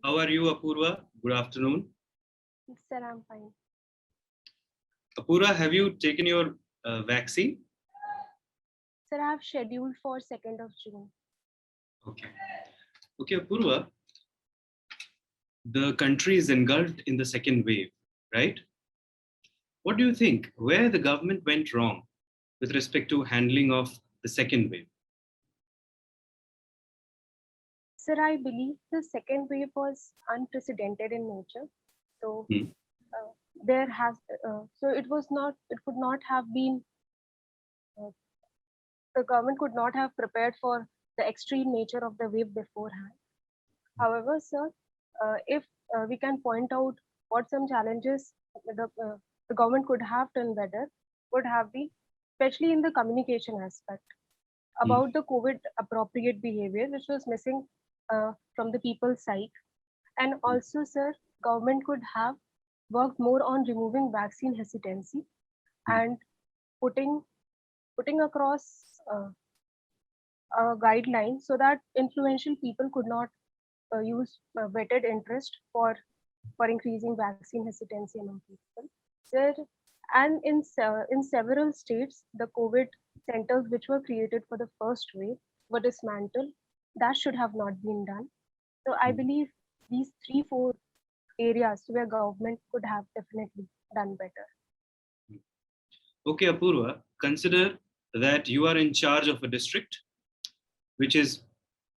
How are you, Apurva? Good afternoon. Sir, I'm fine. Apurva, have you taken your vaccine? Sir, I have scheduled for 2nd of June. Okay. Okay, Apurva, the country is engulfed in the second wave, right? What do you think? Where the government went wrong with respect to handling of the second wave? Sir, I believe the second wave was unprecedented in nature. So Hmm. uh, there has so it could not have been uh, the government could not have prepared for the extreme nature of the wave beforehand. However, sir, if we can point out what some challenges the government could have done better, would have been, especially in the communication aspect, Hmm. about the COVID appropriate behavior, which was missing from the people's side. And also, sir, government could have worked more on removing vaccine hesitancy Hmm. and putting putting across a guideline so that influential people could not use vetted interest for increasing vaccine hesitancy among people. Sir, and in several states, the COVID centers which were created for the first wave were dismantled. That should have not been done. So I Hmm. believe these three, four areas where government could have definitely done better. Okay, Apurva, consider that you are in charge of a district which is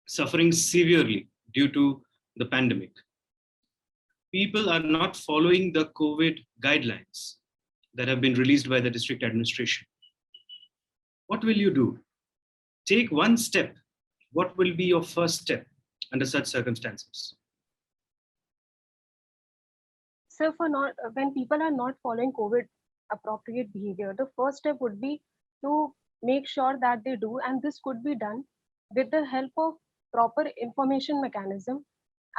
suffering severely due to the pandemic. People are not following the COVID guidelines that have been released by the district administration. What will you do? Take one step. What will be your first step under such circumstances? So for not when people are not following COVID appropriate behavior, the first step would be to make sure that they do, and this could be done with the help of proper information mechanism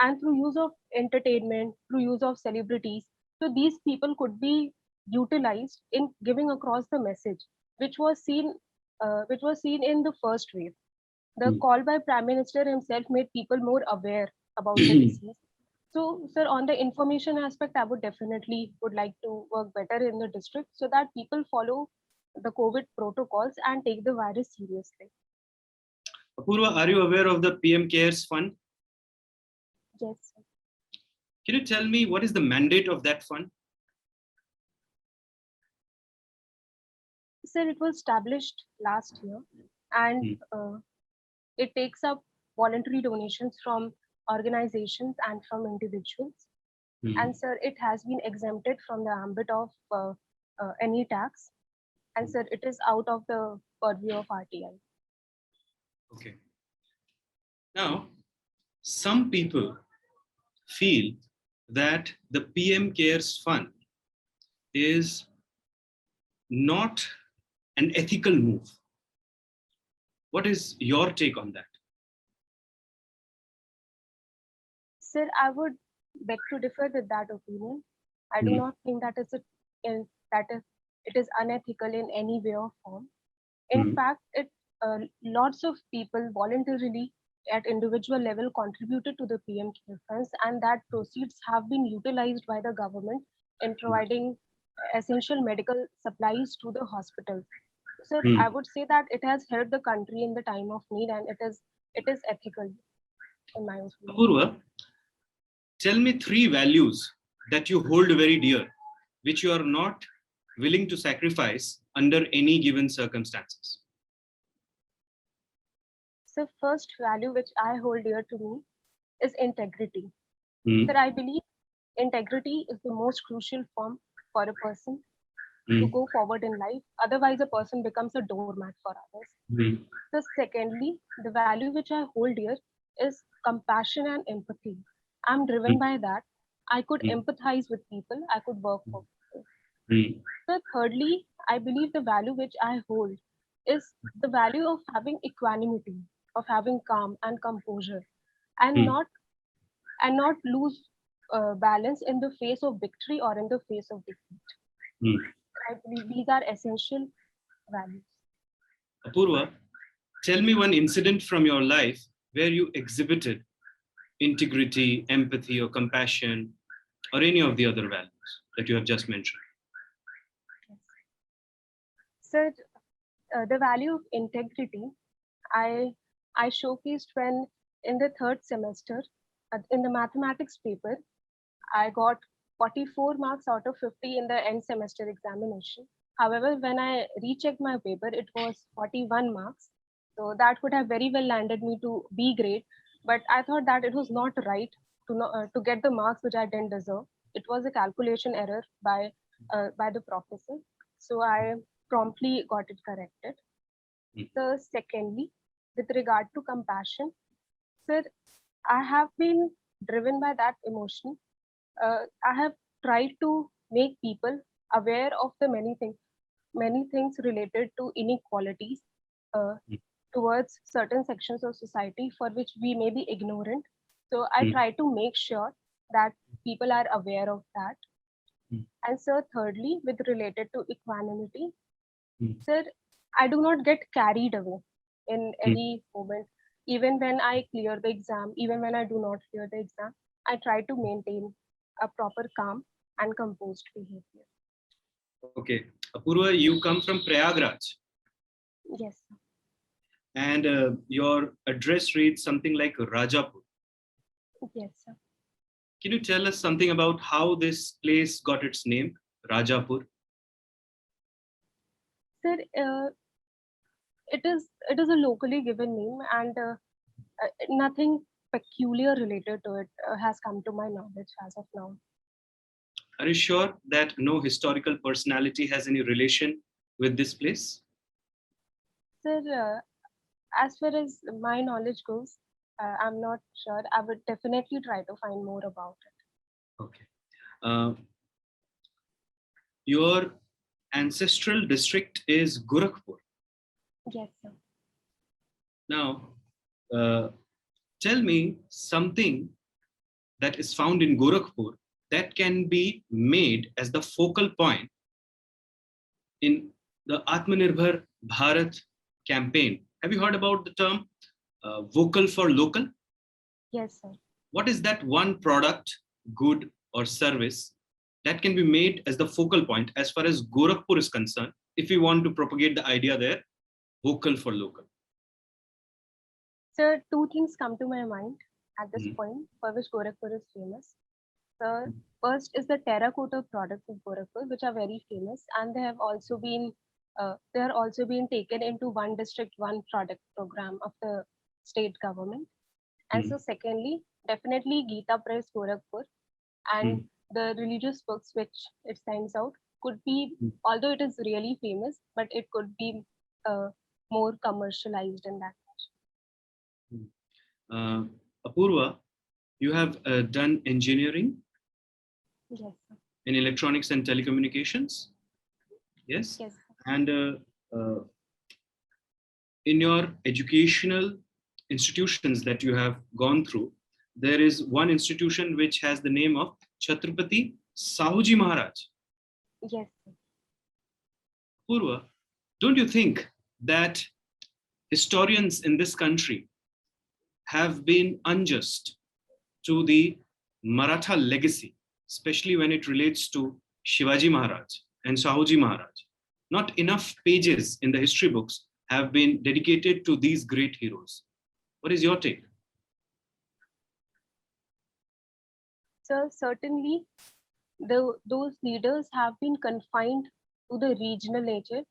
and through use of entertainment, through use of celebrities. So these people could be utilized in giving across the message, which was seen in the first wave. The Hmm. call by Prime Minister himself made people more aware about the disease. So, sir, on the information aspect, I would definitely would like to work better in the district so that people follow the COVID protocols and take the virus seriously. Apurva, are you aware of the PM Cares Fund? Yes, sir. Can you tell me what is the mandate of that fund? Sir, it was established last year, and Hmm. it takes up voluntary donations from organizations and from individuals. Hmm. And sir, it has been exempted from the ambit of any tax. And sir, it is out of the purview of RTI. Okay. Now, some people feel that the PM Cares Fund is not an ethical move. What is your take on that? Sir, I would beg to differ with that opinion. I do Hmm. not think that is it is unethical in any way or form. In Hmm. fact, it lots of people voluntarily at individual level contributed to the PM care funds, and that proceeds have been utilized by the government in providing essential medical supplies to the hospitals. Sir, Hmm. I would say that it has helped the country in the time of need, and it is ethical in my opinion. Apurva, tell me three values that you hold very dear, which you are not willing to sacrifice under any given circumstances. So first value which I hold dear to me is integrity. Hmm. Sir, I believe integrity is the most crucial form for a person to Hmm. go forward in life. Otherwise, a person becomes a doormat for others. Hmm. So, secondly, the value which I hold dear is compassion and empathy. I'm driven Hmm. by that. I could Hmm. empathize with people, I could work for people. Hmm. So, thirdly, I believe the value which I hold is the value of having equanimity, of having calm and composure, and Hmm. not lose balance in the face of victory or in the face of defeat. Hmm. I believe these are essential values. Apurva, tell me one incident from your life where you exhibited integrity, empathy, or compassion, or any of the other values that you have just mentioned? Sir, the value of integrity, I I showcased when in the third semester in the mathematics paper, I got 44 marks out of 50 in the end semester examination. However, when I rechecked my paper, it was 41 marks. So that could have very well landed me to B grade. But I thought that it was not right to get the marks which I didn't deserve. It was a calculation error by the professor. So I promptly got it corrected. Mm. So secondly, with regard to compassion, sir, I have been driven by that emotion. I have tried to make people aware of the many things related to inequalities uh, Mm. towards certain sections of society for which we may be ignorant. So I Mm. try to make sure that people are aware of that. Mm. And so thirdly, with related to equanimity, Mm. sir, I do not get carried away in Mm. any moment. Even when I clear the exam, even when I do not clear the exam, I try to maintain a proper calm and composed behavior. Okay, Apurva, you come from Prayagraj, Yes, sir. and your address reads something like Rajapur. Yes, sir. Can you tell us something about how this place got its name, Rajapur? Sir, it is a locally given name, and nothing peculiar related to it has come to my knowledge as of now. Are you sure that no historical personality has any relation with this place? Sir, as far as my knowledge goes, I'm not sure. I would definitely try to find more about it. Okay. Uh, your ancestral district is Gorakhpur. Yes, sir. Now, uh, tell me something that is found in Gorakhpur that can be made as the focal point in the Atmanirbhar Bharat campaign. Have you heard about the term vocal for local? Yes, sir. What is that one product, good, or service that can be made as the focal point as far as Gorakhpur is concerned if we want to propagate the idea there, vocal for local? Sir, two things come to my mind at this Mhm. point for which Gorakhpur is famous. Sir, first is the terracotta products of Gorakhpur, which are very famous, and they are also being taken into one district, one product program of the state government. And so, Mhm. secondly, definitely Gita Press Gorakhpur and Mhm. the religious books which it sends out could be, Mhm. although it is really famous, but it could be uh, more commercialized in that. Uh, Apurva, you have done engineering Yes, sir. in electronics and telecommunications, yes? Yes, sir. And in your educational institutions that you have gone through, there is one institution which has the name of Chhatrapati Sahuji Maharaj. Yes, sir. Purva, don't you think that historians in this country have been unjust to the Maratha legacy, especially when it relates to Shivaji Maharaj and Sahuji Maharaj? Not enough pages in the history books have been dedicated to these great heroes. What is your take? So certainly those leaders have been confined to the regional nature.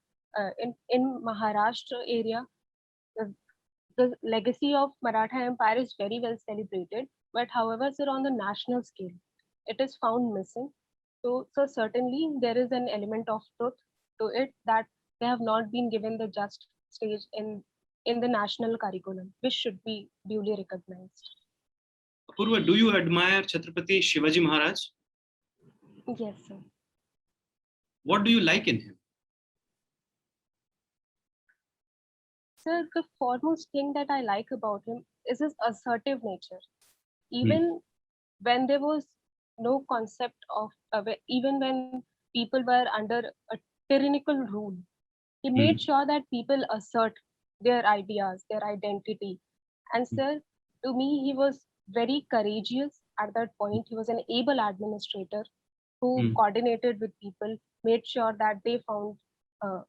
In Maharashtra area, the, the legacy of Maratha Empire is very well celebrated, but however, sir, on the national scale, it is found missing. So certainly there is an element of truth to it that they have not been given the just stage in the national curriculum, which should be duly recognized. Apurva, do you admire Chhatrapati Shivaji Maharaj? Yes, sir. What do you like in him? Sir, the foremost thing that I like about him is his assertive nature. Hmm. Even when there was no concept of, even when people were under a tyrannical rule, he Hmm. made sure that people assert their ideas, their identity. And sir, to me, he was very courageous at that point. He was an able administrator who Mm. coordinated with people, made sure that they found uh,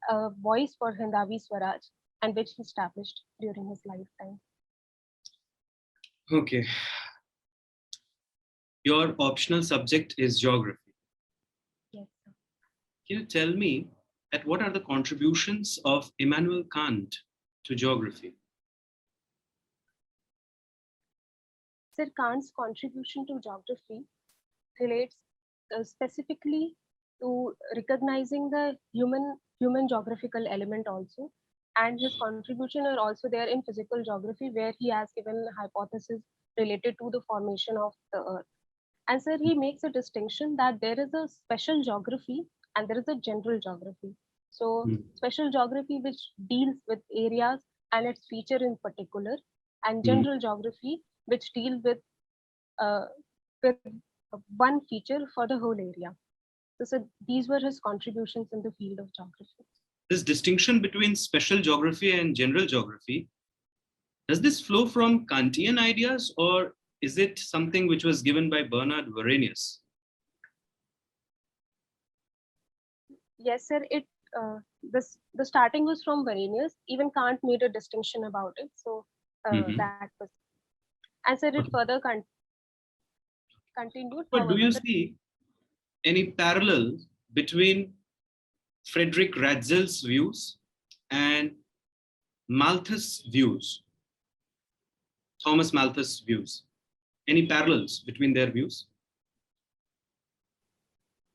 a voice for Hindavi Swaraj, and which he established during his lifetime. Okay. Your optional subject is geography. Yes, sir. Can you tell me at what are the contributions of Immanuel Kant to geography? Sir, Kant's contribution to geography relates specifically to recognizing the human geographical element also, and his contribution are also there in physical geography, where he has given hypothesis related to the formation of the earth. And sir, he makes a distinction that there is a special geography and there is a general geography. So Mm. special geography which deals with areas and its feature in particular, and Mm. general geography which deal uh, with one feature for the whole area. So these were his contributions in the field of geography. This distinction between special geography and general geography, does this flow from Kantian ideas or is it something which was given by Bernard Varenius? Yes, sir. The starting was from Varenius. Even Kant made a distinction about it. So Mhm. that was, and sir, it Okay. further continued. But do you However, see any parallel between Frederick Ratzel's views and Malthus' views, Thomas Malthus' views? Any parallels between their views?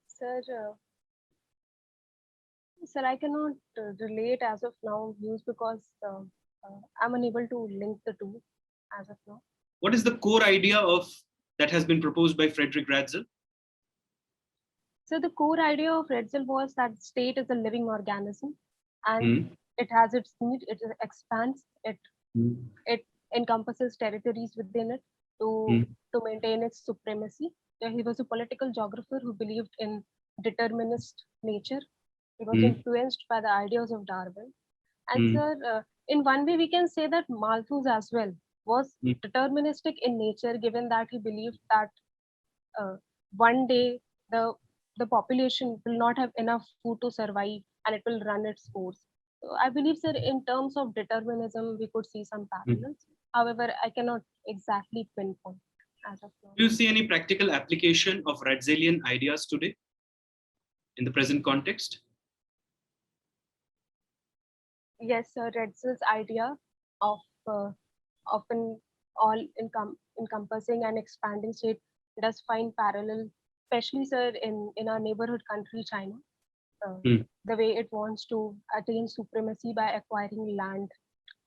sir, sir, I cannot relate as of now views because I'm unable to link the two as of now. What is the core idea of that has been proposed by Frederick Ratzel? So the core idea of Retzel was that state is a living organism, and Mm. it has its need. It expands. Mm. It encompasses territories within it to Mm. to maintain its supremacy. Yeah, he was a political geographer who believed in determinist nature. He was Mm. influenced by the ideas of Darwin. And Mm. sir, in one way, we can say that Malthus as well was Mm. deterministic in nature, given that he believed that one day the the population will not have enough food to survive and it will run its course. So I believe, sir, in terms of determinism, we could see some Mm. parallels. However, I cannot exactly pinpoint as of now. Do you see any practical application of Ratzelian ideas today in the present context? Yes, sir, Redsel's idea of often all encompassing and expanding state does find parallel, especially, sir, in our neighborhood country, China. Mm. The way it wants to attain supremacy by acquiring land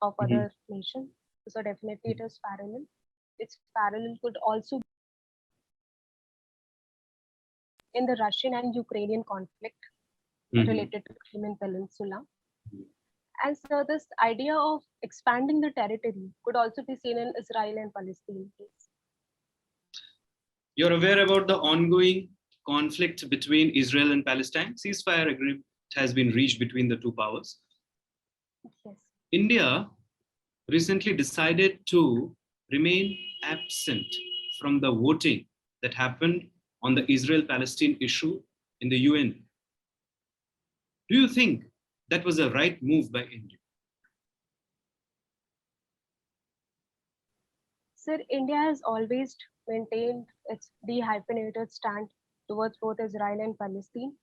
of Mhm. other nations. So definitely it is parallel. Its parallel could also be in the Russian and Ukrainian conflict Mhm. related to Crimean Peninsula. And so this idea of expanding the territory could also be seen in Israel and Palestine case. You're aware about the ongoing conflict between Israel and Palestine. Ceasefire agreement has been reached between the two powers. Yes. India recently decided to remain absent from the voting that happened on the Israel Palestine issue in the UN. Do you think that was a right move by India? Sir, India has always maintained its dehyphenated stand towards both Israel and Palestine,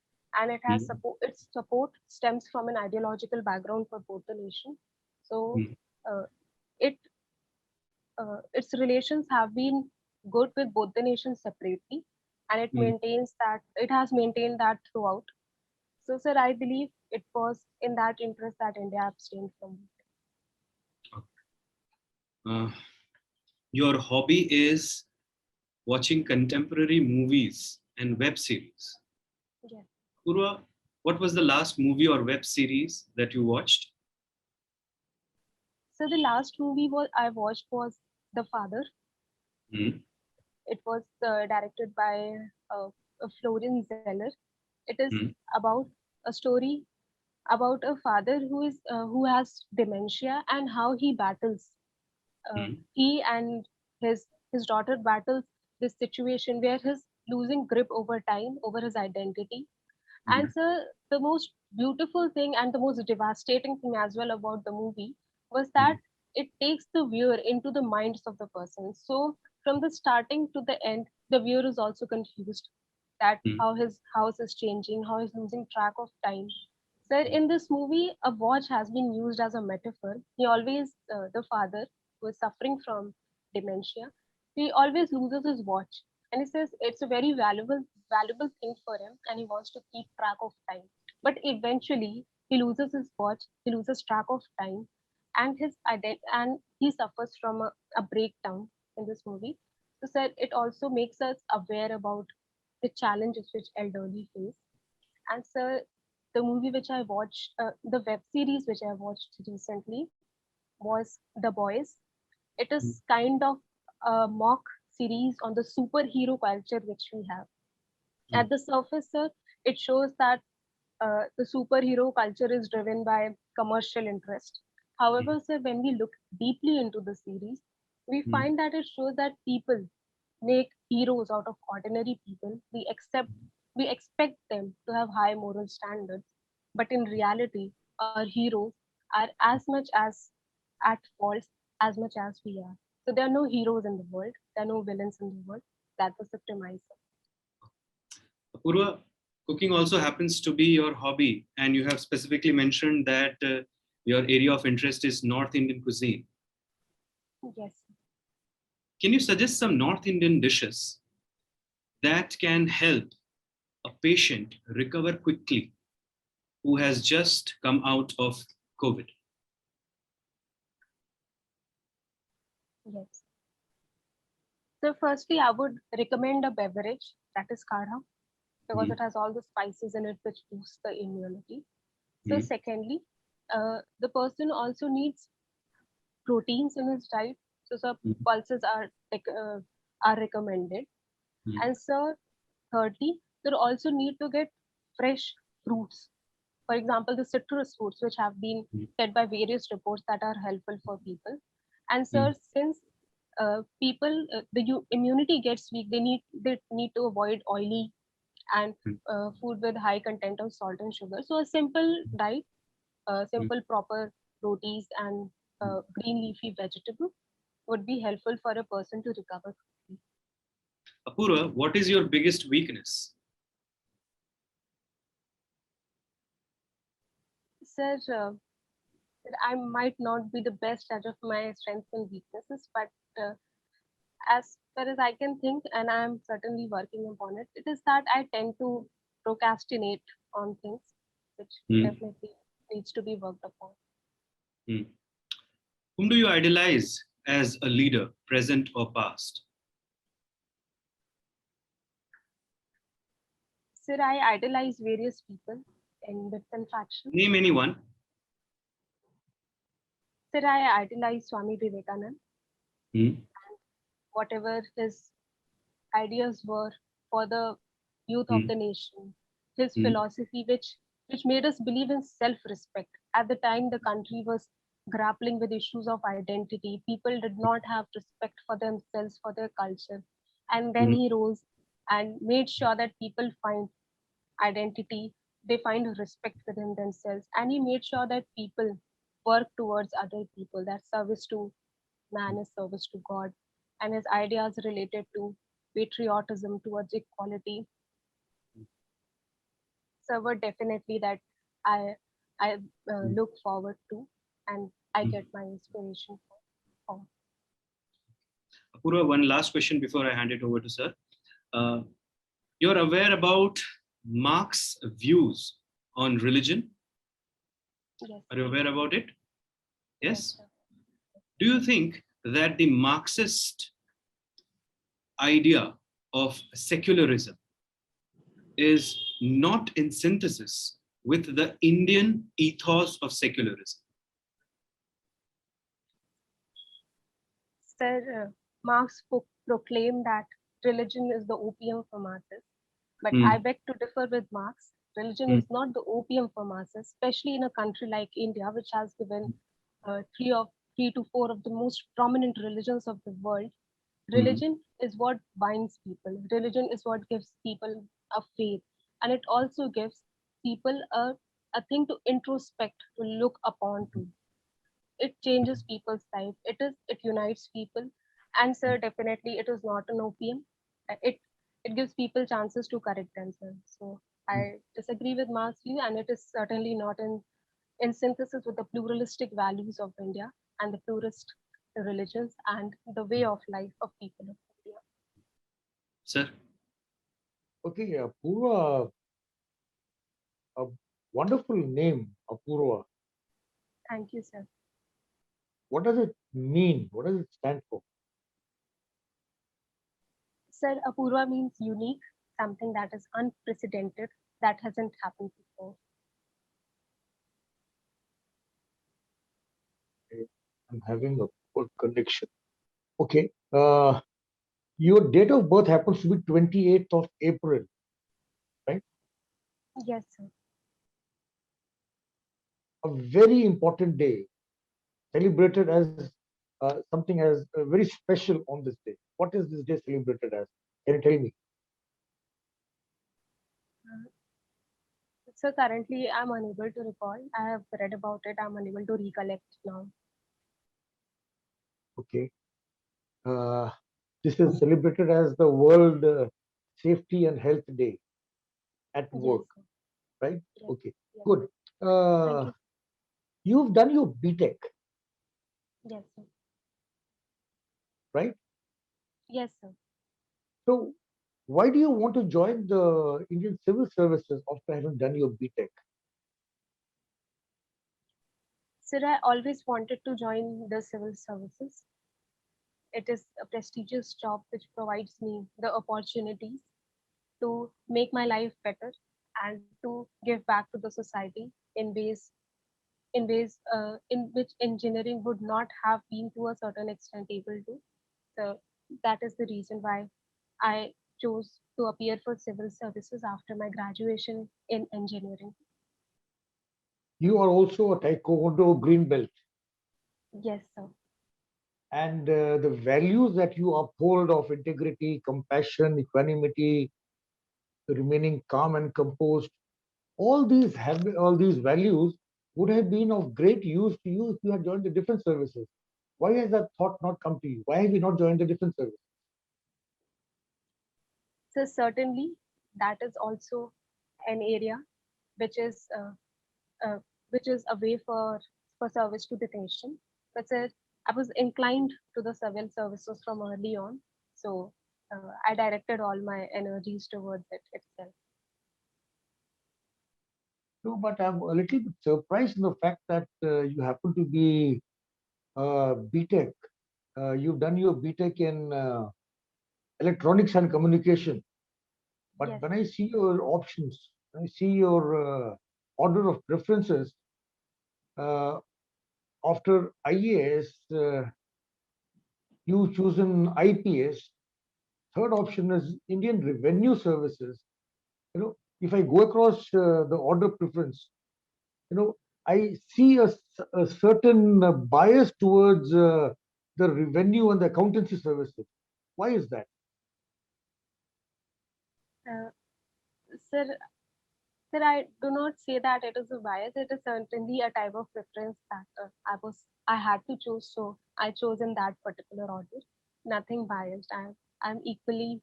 and it has Mm. support. Its support stems from an ideological background for both the nations. So, Mm. uh, it its relations have been good with both the nations separately, and Mm. it has maintained that throughout. So, sir, I believe it was in that interest that India abstained from. Uh, your hobby is watching contemporary movies and web series. Yes. Purva, what was the last movie or web series that you watched? So the last movie I watched was The Father. Mm. It was directed by Florian Zeller. It is Mm. about a story about a father who has dementia and how he battles. Mm. He and his his daughter battles this situation where he's losing grip over time, over his identity. And so the most beautiful thing and the most devastating thing as well about the movie was that it takes the viewer into the minds of the person. So from the starting to the end, the viewer is also confused that how his house is changing, how he's losing track of time. So in this movie, a watch has been used as a metaphor. He always, the father who is suffering from dementia, he always loses his watch, and he says it's a very valuable thing for him, and he wants to keep track of time. But eventually, he loses his watch, he loses track of time, and and he suffers from a breakdown in this movie. So said it also makes us aware about the challenges which elderly face. And so the movie which I watched, the web series which I watched recently was The Boys. It is kind of a mock series on the superhero culture which we have. At the surface, sir, it shows that the superhero culture is driven by commercial interest. However, sir, when we look deeply into the series, we find that it shows that people make heroes out of ordinary people. We expect them to have high moral standards, but in reality, our heroes are as much as at fault as much as we are. So there are no heroes in the world. There are no villains in the world. That was the premise. Apurva, cooking also happens to be your hobby, and you have specifically mentioned that your area of interest is North Indian cuisine. Yes. Can you suggest some North Indian dishes that can help a patient recover quickly who has just come out of COVID? Yes. So firstly, I would recommend a beverage that is kadha because it has all the spices in it which boosts the immunity. So secondly, the person also needs proteins in his diet. So some pulses are recommended. And so thirdly, they also need to get fresh fruits. For example, the citrus fruits, which have been said by various reports that are helpful for people. And so since people, immunity gets weak, they need to avoid oily and food with high content of salt and sugar. So a simple diet, simple proper rotis and green leafy vegetable would be helpful for a person to recover quickly. Apurva, what is your biggest weakness? Sir, I might not be the best judge of my strengths and weaknesses, but as far as I can think, and I'm certainly working upon it, it is that I tend to procrastinate on things, which definitely needs to be worked upon. Whom do you idolize as a leader, present or past? Sir, I idolize various people in different factions. Name anyone. Sir, I idolize Swami Vivekananda. And whatever his ideas were for the youth of the nation, his philosophy, which made us believe in self-respect. At the time, the country was grappling with issues of identity. People did not have respect for themselves, for their culture. And then he rose and made sure that people find identity, they find respect within themselves. And he made sure that people work towards other people, that service to man is service to God. And his ideas related to patriotism towards equality. So were definitely that I I look forward to and I get my inspiration from. Apurva, one last question before I hand it over to sir. You're aware about Marx's views on religion? Yes. Are you aware about it? Yes? Yes, Do you think that the Marxist idea of secularism is not in synthesis with the Indian ethos of secularism? Sir, Marx proclaimed that religion is the opium for masses. But I beg to differ with Marx. Religion is not the opium for masses, especially in a country like India, which has given three to four of the most prominent religions of the world. Religion is what binds people. Religion is what gives people a faith, and it also gives people a thing to introspect, to look upon to. It changes people's life. It unites people, and sir, definitely it is not an opium. It gives people chances to correct themselves. So I disagree with Mark's view, and it is certainly not in synthesis with the pluralistic values of India and the pluralist religions and the way of life of people of India. Sir, Okay, Apurva, a wonderful name, Apurva. Thank you, sir. What does it mean? What does it stand for? Sir, Apurva means unique, something that is unprecedented, that hasn't happened before. Okay, I'm having a poor connection. Okay, your date of birth happens to be 28th of April, right? Yes, sir. A very important day, celebrated as something as very special on this day. What is this day celebrated as? Can you tell me? Uh, So currently, I'm unable to recall. I have read about it. I'm unable to recollect now. Okay, uh, this is celebrated as the World Safety and Health Day at Yes, work, sir. right? Yes, Okay, yes. good. Thank Uh, you. you've done your BTech, Yes, sir. right? Yes, sir. So, why do you want to join the Indian Civil Services after having done your BTech? Sir, I always wanted to join the civil services. It is a prestigious job which provides me the opportunities to make my life better and to give back to the society in ways in which engineering would not have been to a certain extent able to. So that is the reason why I chose to appear for civil services after my graduation in engineering. You are also a Taekwondo green belt, Yes, sir. and the values that you uphold of integrity, compassion, equanimity, remaining calm and composed, all these values would have been of great use to you if you had joined the defense services. Why has that thought not come to you? Why have you not joined the defense service? So certainly that is also an area which is uh, uh, which is a way for service to the nation. But sir, I was inclined to the civil services from early on, so I directed all my energies towards it itself. No, but I'm a little bit surprised in the fact that you happen to be BTech. You've done your BTech in electronics and communication. But Yes, when I see your options, when I see your order of preferences, uh, after IAS, you chosen IPS. Third option is Indian Revenue Services. You know, if I go across the order preference, you know, I see a certain bias towards the revenue and the accountancy services. Why is that? uh, sir. Sir, I do not say that it is a bias. It is certainly a type of preference that I had to choose, so I chose in that particular order. Nothing biased. I'm equally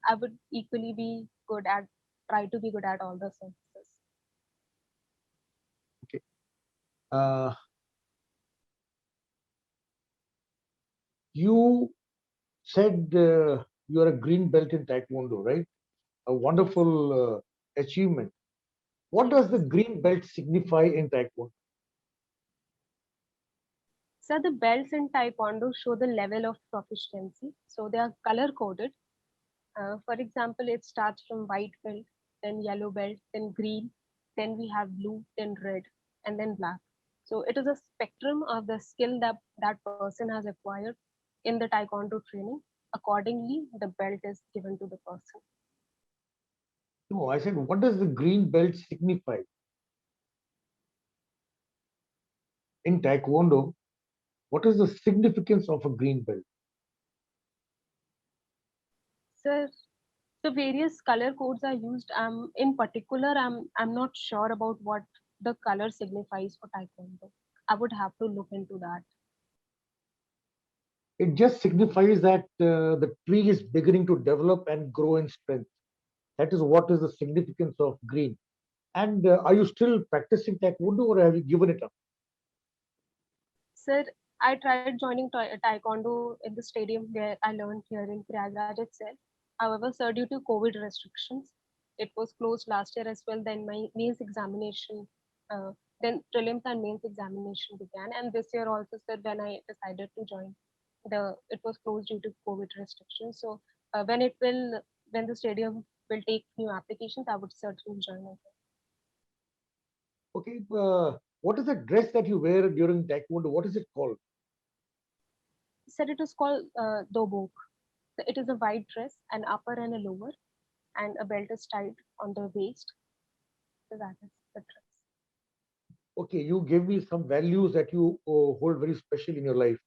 I would equally be good at try to be good at all the services. Okay. Uh, you said you are a green belt in Taekwondo, right? A Yes, wonderful achievement. What yes. does the green belt signify in Taekwondo? So the belts in Taekwondo show the level of proficiency. So they are color coded. For example, it starts from white belt, then yellow belt, then green, then we have blue, then red, and then black. So it is a spectrum of the skill that that person has acquired in the Taekwondo training. Accordingly, the belt is given to the person. No, I said, what does the green belt signify in Taekwondo? What is the significance of a green belt? Sir, so various color codes are used. In particular, I'm not sure about what the color signifies for Taekwondo. I would have to look into that. It just signifies that the tree is beginning to develop and grow in strength. That is what is the significance of green. And are you still practicing Taekwondo or have you given it up? Sir, I tried joining Taekwondo in the stadium where I learned here in Prayagraj itself. However, sir, due to COVID restrictions, it was closed last year as well. Then my mains examination, uh, then prelims and mains examination began. And this year also, sir, when I decided to join, it was closed due to COVID restrictions. So when the stadium will take new applications, I would certainly join again. Okay, what is the dress that you wear during Taekwondo? What is it called? Sir, it is called dobok. So it is a white dress, an upper and a lower, and a belt is tied on the waist. So that is the dress. Okay, you gave me some values that you hold very special in your life.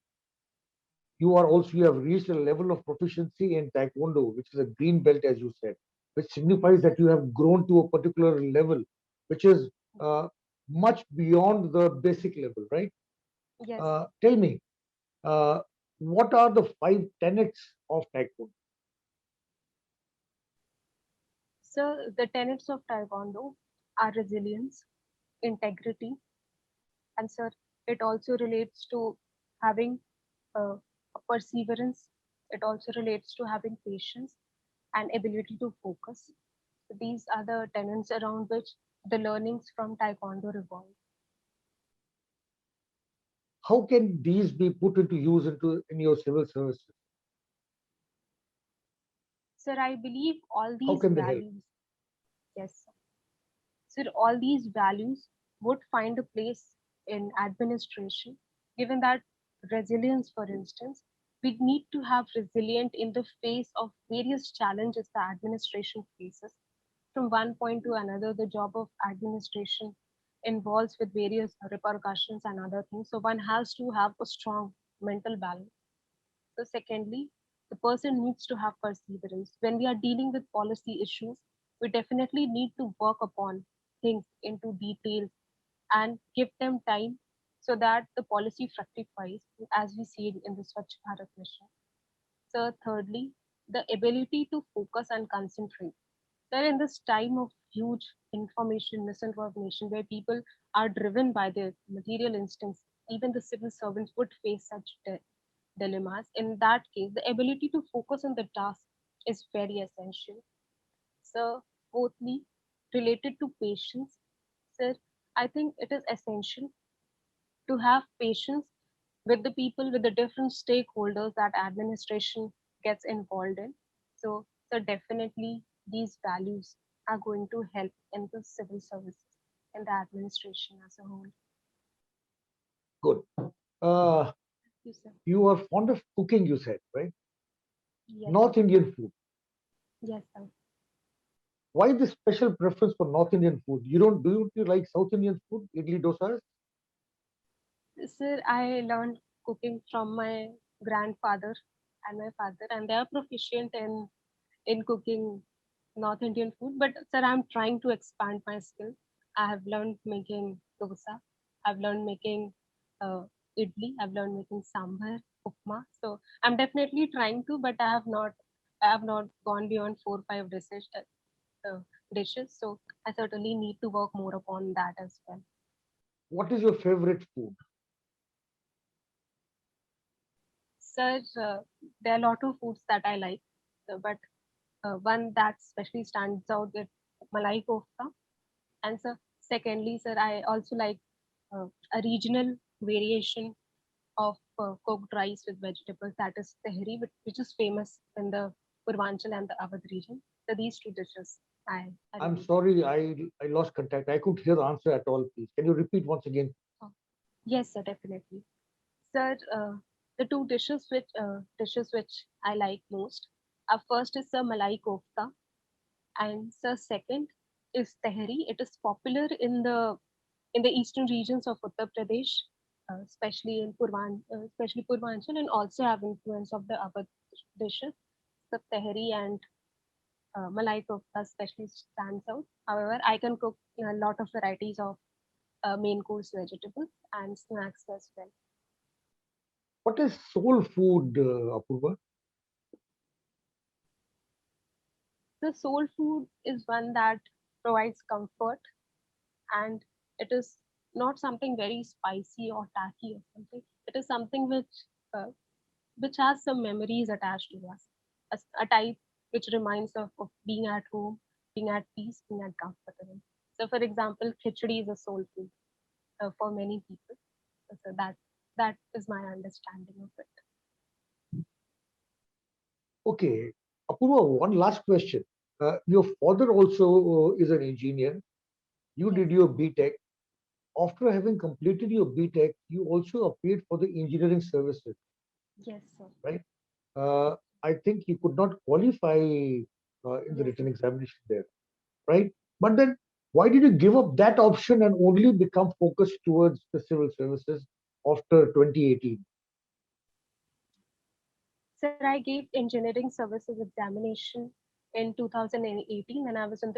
You have reached a level of proficiency in Taekwondo, which is a green belt, as you said, which signifies that you have grown to a particular level, which is uh, much beyond the basic level, right? Yes. Tell me, uh, what are the five tenets of Taekwondo? So the tenets of Taekwondo are resilience, integrity, and sir, it also relates to having a perseverance. It also relates to having patience and ability to focus. So these are the tenets around which the learnings from Taekwondo revolve. How can these be put into use in your civil services? Sir, I believe all How these can they help? values, yes, sir. So all these values would find a place in administration, given that resilience, for instance, we need to have resilient in the face of various challenges the administration faces. From one point to another, the job of administration involves with various repercussions and other things. So one has to have a strong mental balance. So secondly, the person needs to have perseverance. When we are dealing with policy issues, we definitely need to work upon things into details and give them time so that the policy fructifies as we see it in the Swachh Bharat mission. So thirdly, the ability to focus and concentrate. That in this time of huge information misinformation where people are driven by their material instincts, even the civil servants would face such dilemmas. In that case, the ability to focus on the task is very essential. So, fourthly, related to patience, sir, I think it is essential to have patience with the people, with the different stakeholders that administration gets involved in. So definitely these values are going to help in the civil services and the administration as a whole. Good. Uh, You, sir. you are fond of cooking, you said, right? Yes, sir. North Indian food. Yes, sir. Why this special preference for North Indian food? Do you like South Indian food, idli dosas? Sir, I learned cooking from my grandfather and my father, and they are proficient in cooking North Indian food. But sir, I'm trying to expand my skill. I have learned making dosa. I've learned making uh, idli. I've learned making sambar, upma. So I'm definitely trying to, but I have not gone beyond 4 or 5 uh, dishes. So I certainly need to work more upon that as well. What is your favorite food? Sir, there are a lot of foods that I like, but one that especially stands out is malai kofta. And so, secondly, sir, I also like a regional variation of cooked rice with vegetables, that is tehri, which is famous in the Purvanchal and the Awadh region. So these two dishes I I'm really like. sorry, I lost contact. I couldn't hear the answer at all, please. Can you repeat once again? Oh, yes, sir, definitely. Sir, the two dishes which I like most. First is the malai kofta, and sir, second is tehri. It is popular in the eastern regions of Uttar Pradesh, especially Purvanchal, and also have influence of the other dishes. the tehri and malai kofta especially stands out. However, I can cook a lot of varieties of main course vegetables and snacks as well. What is soul food, Apurva? The soul food is one that provides comfort, and it is not something very spicy or tacky or something. It is something uh, which has some memories attached to us, a type which reminds of being at home, being at peace, being at comfortable. So, for example, khichdi is a soul food for many people. So that is my understanding of it. Okay, Apurva, one last question. Your father also is an engineer. You Yes, did your BTech. After having completed your BTech, you also appeared for the engineering services, yes, sir. right? Uh, I think you could not qualify in the Yes, written examination there, right? But then, why did you give up that option and only become focused towards the civil services after 2018? sir. I gave engineering services examination in 2018 when I was uh, in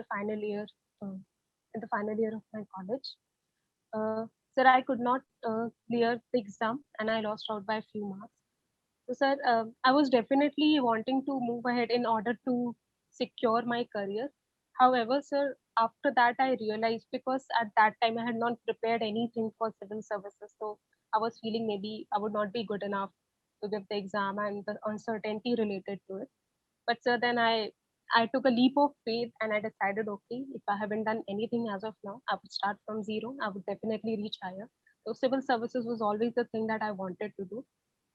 the final year of my college. Sir, I could not clear the exam and I lost out by a few marks. So, sir, I was definitely wanting to move ahead in order to secure my career. However, sir, after that, I realized because at that time I had not prepared anything for civil services. So, I was feeling maybe I would not be good enough to give the exam and the uncertainty related to it. But, sir, then I took a leap of faith and I decided, okay, if I haven't done anything as of now, I would start from zero. I would definitely reach higher. So, civil services was always the thing that I wanted to do,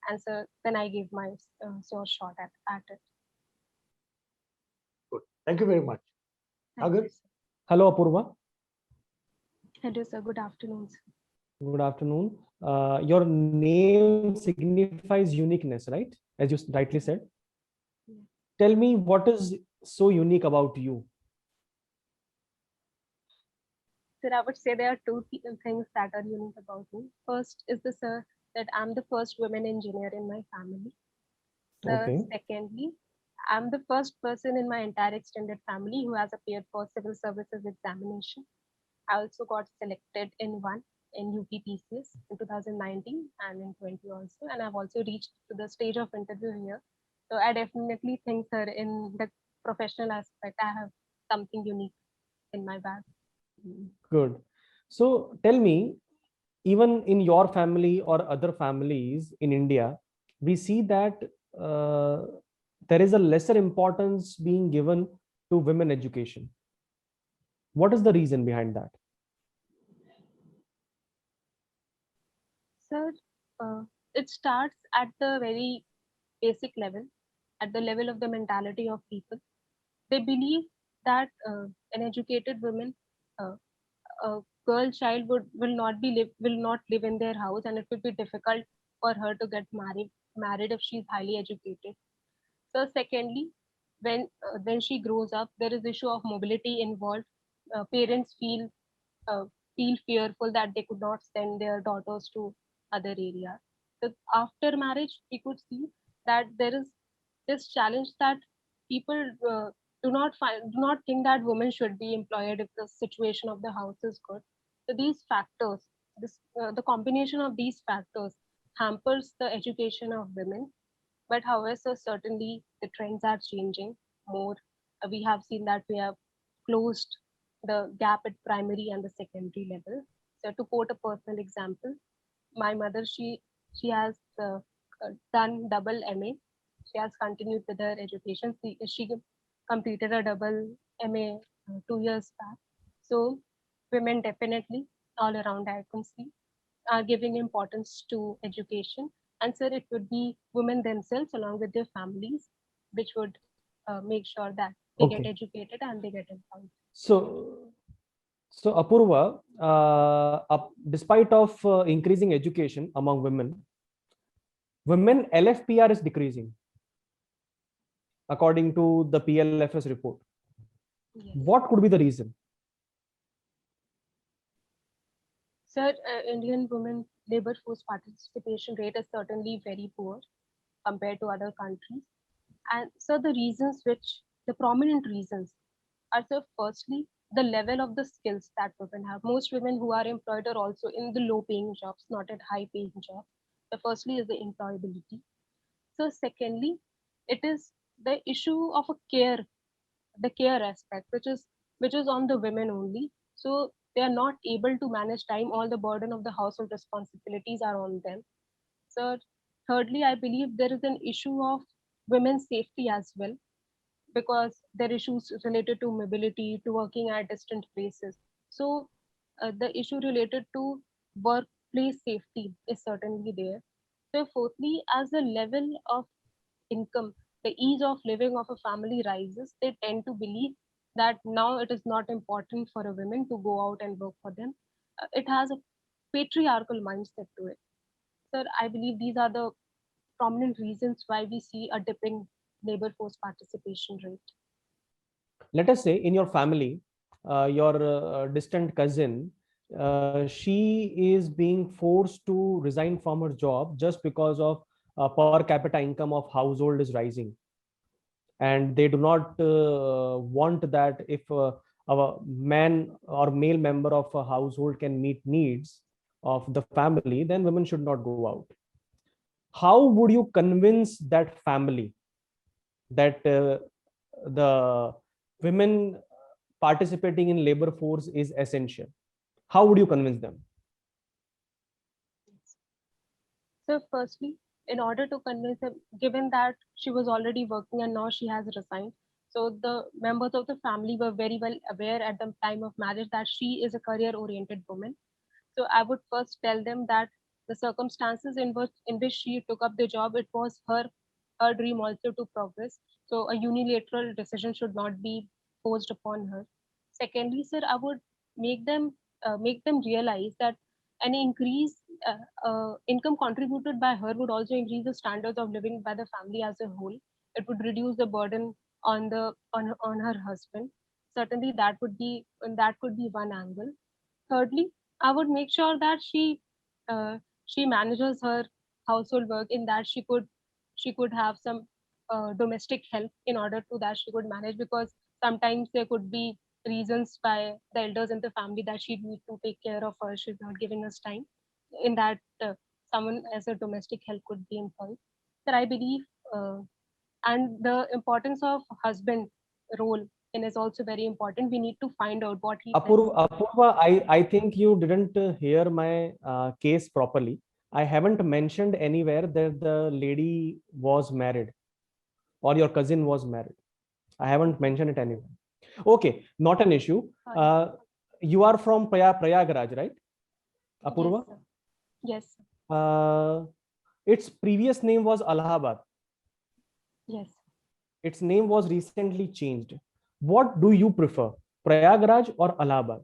and so then I gave my sure shot at it. Good. Thank you very much. Thank Agar? you, sir. Hello, Apurva. Hello, sir. Good afternoon, sir. Good afternoon. Your name signifies uniqueness, right? As you rightly said. Yeah. Tell me what is so unique about you? Sir, I would say there are things that are unique about me. First is the sir that I'm the first woman engineer in my family. Sir, Okay. secondly, I'm the first person in my entire extended family who has appeared for civil services examination. I also got selected in one in UPPCS in 2019 and in 20 also, and I've also reached to the stage of interview here. So I definitely think, sir, in the professional aspect, I have something unique in my bag. Good. So tell me, even in your family or other families in India, we see that uh, there is a lesser importance being given to women education. What is the reason behind that? Sir, it starts at the very basic level, at the level of the mentality of people. They believe that an educated woman, uh, a girl child will not live in their house, and it would be difficult for her to get married if she's highly educated. So secondly, when she grows up, there is issue of mobility involved. Parents uh, feel fearful that they could not send their daughters to other areas. So after marriage, we could see that there is this challenge that people do not think that women should be employed if the situation of the house is good. So these factors, the combination of these factors hampers the education of women. But however, so certainly the trends are changing more. We have seen that we have closed the gap at primary and the secondary level. So to quote a personal example, my mother, she has done double MA. She has continued with her education. She completed a double MA 2 years back. So women definitely all around I can see are giving importance to education. And sir, it would be women themselves along with their families, which would make sure that they get Okay. educated and they get employed. So, so Apurva, despite of increasing education among women LFPR is decreasing according to the PLFS report. Yes. What could be the reason? Sir, Indian women labor force participation rate is certainly very poor compared to other countries. And so the prominent reasons are, so firstly, the level of the skills that women have. Most women who are employed are also in the low paying jobs, not at high paying jobs. The firstly is the employability. So secondly, it is the issue of the care aspect, which is on the women only. So they are not able to manage time. All the burden of the household responsibilities are on them. So thirdly, I believe there is an issue of women's safety as well, because there are issues related to mobility, to working at distant places. So the issue related to workplace safety is certainly there. So fourthly, as the level of income, the ease of living of a family rises, they tend to believe that now it is not important for a woman to go out and work for them. It has a patriarchal mindset to it. So I believe these are the prominent reasons why we see a dipping labor force participation rate. Let us say in your family, your distant cousin, she is being forced to resign from her job just because of per capita income of household is rising, and they do not want that if a man or male member of a household can meet needs of the family, then women should not go out. How would you convince that family that the women participating in labor force is essential? How would you convince them? So, firstly, in order to convince her, given that she was already working and now she has resigned, so the members of the family were very well aware at the time of marriage that she is a career oriented woman. So, I would first tell them that the circumstances in which she took up the job, it was her dream also to progress. So, a unilateral decision should not be forced upon her. Secondly, sir, I would make them realize that an increase income contributed by her would also increase the standards of living by the family as a whole. It would reduce the burden on her husband. Certainly, that could be one angle. Thirdly, I would make sure that she manages her household work, in that she could have some domestic help in order to that she could manage, because sometimes there could be reasons by the elders in the family that she need to take care of her. She's not giving us time. In that, someone as a domestic help could be employed. That I believe, uh, and the importance of husband role in is also very important. We need to find out what he Apurva, values. Apurva, I think you didn't hear my case properly. I haven't mentioned anywhere that the lady was married or your cousin was married. I haven't mentioned it anywhere. Okay, not an issue. Sorry. You are from Prayagraj, right, Yes, Apurva? sir. Yes, sir. Uh, its previous name was Allahabad. Yes. Its name was recently changed. What do you prefer, Prayagraj or Allahabad?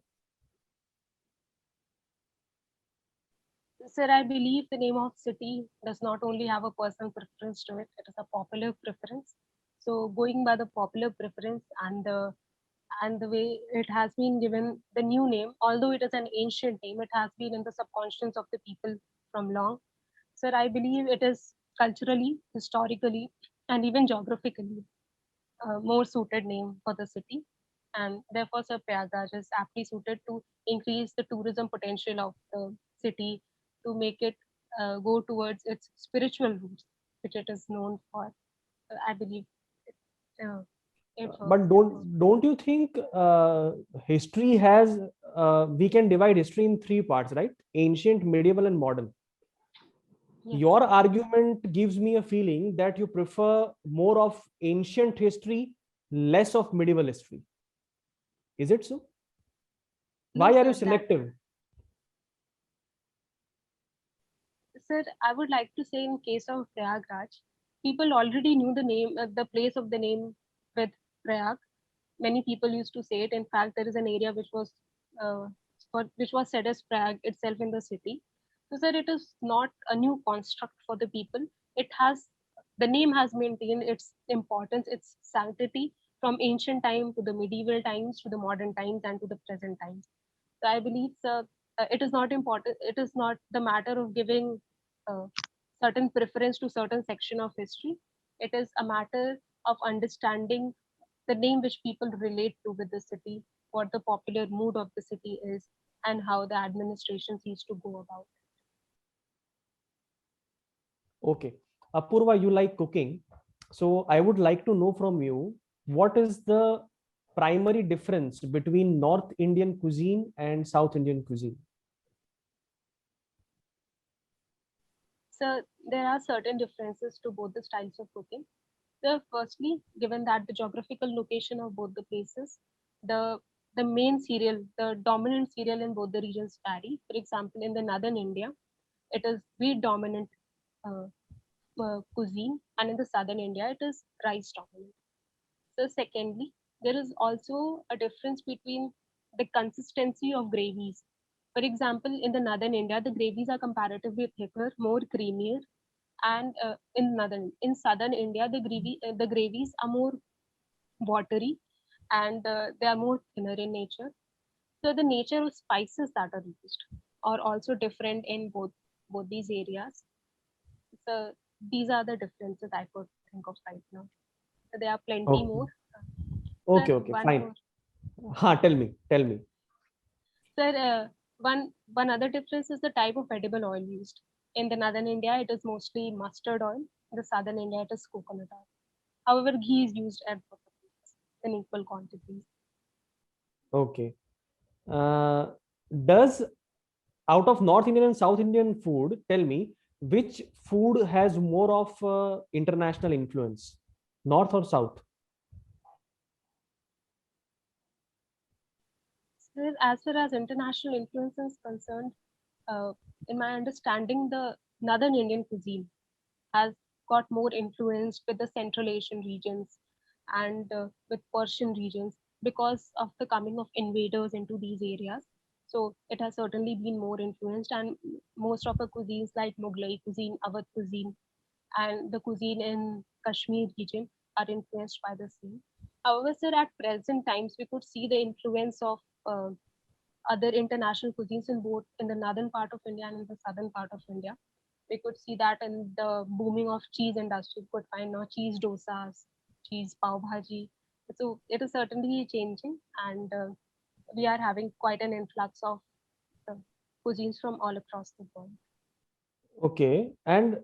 Sir, I believe the name of city does not only have a personal preference to it, it is a popular preference. So going by the popular preference and the way it has been given the new name, although it is an ancient name, it has been in the subconscious of the people from long. Sir, I believe it is culturally, historically, and even geographically a more suited name for the city. And therefore, Sir, Prayagraj is aptly suited to increase the tourism potential of the city, to make it go towards its spiritual roots, which it is known for. I believe uh, it But works in this. don't you think history has we can divide history in three parts, right? Ancient, medieval, and modern. Yes. Your argument gives me a feeling that you prefer more of ancient history, less of medieval history. Is it so? No, Why are you sir, that selective? Sir, I would like to say in case of Prayagraj, people already knew the name, the place of the name with Prayag. Many people used to say it. In fact, there is an area uh, which was said as Prague itself in the city. So, sir, it is not a new construct for the people. It has the name has maintained its importance, its sanctity from ancient time to the medieval times to the modern times and to the present times. So, I believe, sir, it is not important. It is not the matter of giving certain preference to certain section of history. It is a matter of understanding the name which people relate to with the city, what the popular mood of the city is, and how the administration sees to go about. Okay. Apurva, you like cooking. So I would like to know from you, what is the primary difference between North Indian cuisine and South Indian cuisine? So there are certain differences to both the styles of cooking. So firstly, given that the geographical location of both the places, the the main cereal, the dominant cereal in both the regions vary. For example, in the northern India, it is wheat dominant uh, cuisine, and in the southern India, it is rice dominant. So secondly, there is also a difference between the consistency of gravies. For example, in the northern India, the gravies are comparatively thicker, more creamier, and in southern India, the gravies are more watery, and they are more thinner in nature. So the nature of spices that are used are also different in both these areas. So these are the differences I could think of right now. So there are plenty Okay. more. Okay, Sir, okay, one fine. more. Tell me, tell me. Sir, one other difference is the type of edible oil used. In the northern India, it is mostly mustard oil. In the southern India, it is coconut oil. However, ghee is used at both the places in equal quantities. Okay. Uh, does out of North Indian and South Indian food, tell me which food has more of international influence, North or South? Sir, as far as international influence is concerned, uh, in my understanding, the northern Indian cuisine has got more influence with the Central Asian regions and with Persian regions because of the coming of invaders into these areas. So it has certainly been more influenced, and most of the cuisines like Mughlai cuisine, Awadh cuisine, and the cuisine in Kashmir region are influenced by the same. However, sir, at present times, we could see the influence of other international cuisines in both in the northern part of India and in the southern part of India. We could see that in the booming of cheese industry. We could find now cheese dosas, cheese pav bhaji. So it is certainly changing, and we are having quite an influx of uh, cuisines from all across the world. Okay. And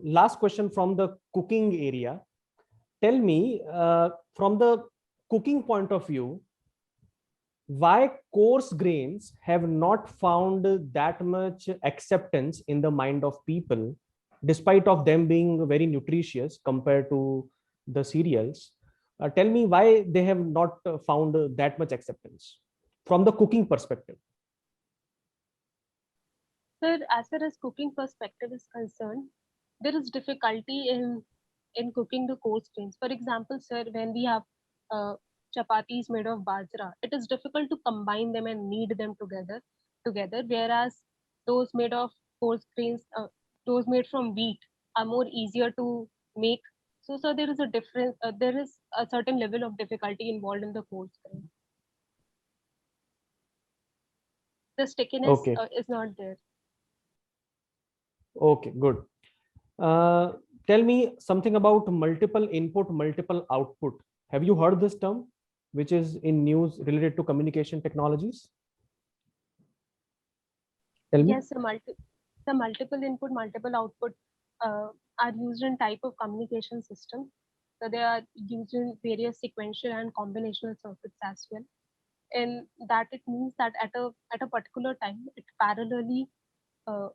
last question from the cooking area. Tell me, from the cooking point of view, why coarse grains have not found that much acceptance in the mind of people, despite of them being very nutritious compared to the cereals? Tell me why they have not found that much acceptance from the cooking perspective. Sir, as far as cooking perspective is concerned, there is difficulty in cooking the coarse grains. For example, sir, when we have uh, chapatis made of bajra, it is difficult to combine them and knead them together. Whereas those made of coarse grains, those made from wheat, are more easier to make. So there is a difference. There is a certain level of difficulty involved in the coarse grain. The stickiness Okay. is not there. Okay, good. Uh, Tell me something about multiple input, multiple output. Have you heard this term, which is in news related to communication technologies? Tell me. Yes, the multiple input, multiple output uh, are used in type of communication system. So they are used in various sequential and combinational circuits as well. And that it means that at a particular time, uh,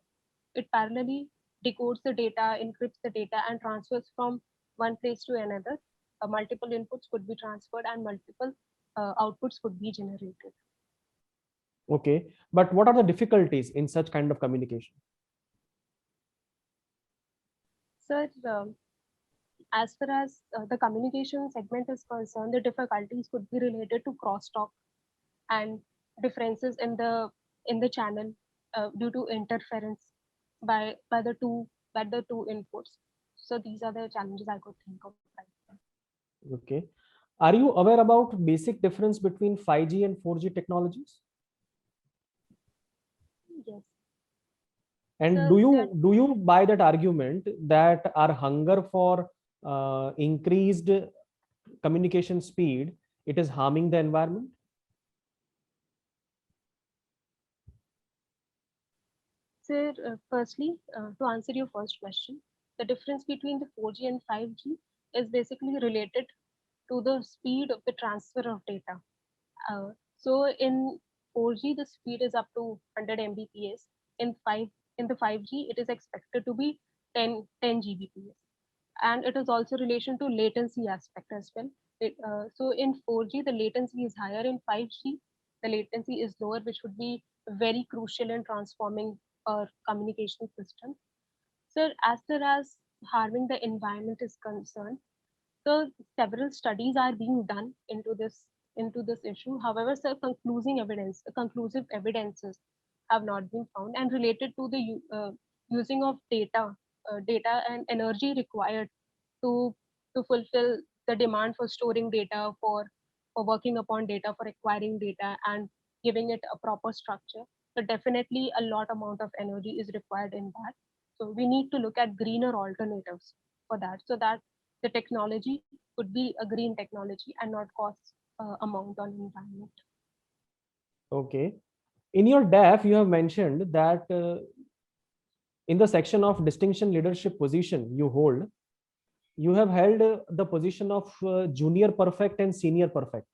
it parallelly decodes the data, encrypts the data, and transfers from one place to another. Multiple inputs could be transferred, and multiple outputs could be generated. Okay, but what are the difficulties in such kind of communication? So as far as the communication segment is concerned, the difficulties could be related to crosstalk and differences in the channel due to interference by the two inputs. So these are the challenges I could think of right now. Okay, are you aware about basic difference between 5G and 4G technologies? Yes. And So do there you buy that argument that our hunger for increased communication speed, it is harming the environment? Sir, firstly, to answer your first question, the difference between the 4G and 5G is basically related to the speed of the transfer of data. So in 4G, the speed is up to 100 Mbps. In the 5G, it is expected to be 10 Gbps, and it is also relation to latency aspect as well. So in 4G, the latency is higher. In 5G, the latency is lower, which would be very crucial in transforming our communication system. So as far as harming the environment is concerned, so several studies are being done into this issue. However, sir, conclusive evidences have not been found, and related to the using of data and energy required to fulfill the demand for storing data, for working upon data, for acquiring data, and giving it a proper structure. So definitely a lot amount of energy is required in that. So we need to look at greener alternatives for that, so that the technology could be a green technology and not cost amount on environment. Okay. In your DAF, you have mentioned that in the section of distinction leadership position you hold, you have held the position of junior perfect and senior perfect,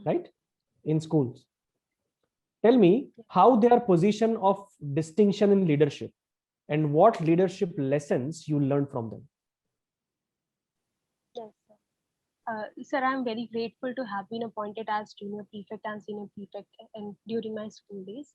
right? In schools. Tell me how they are position of distinction in leadership and what leadership lessons you learned from them. Yes, sir. Sir, I'm very grateful to have been appointed as junior prefect and senior prefect during my school days.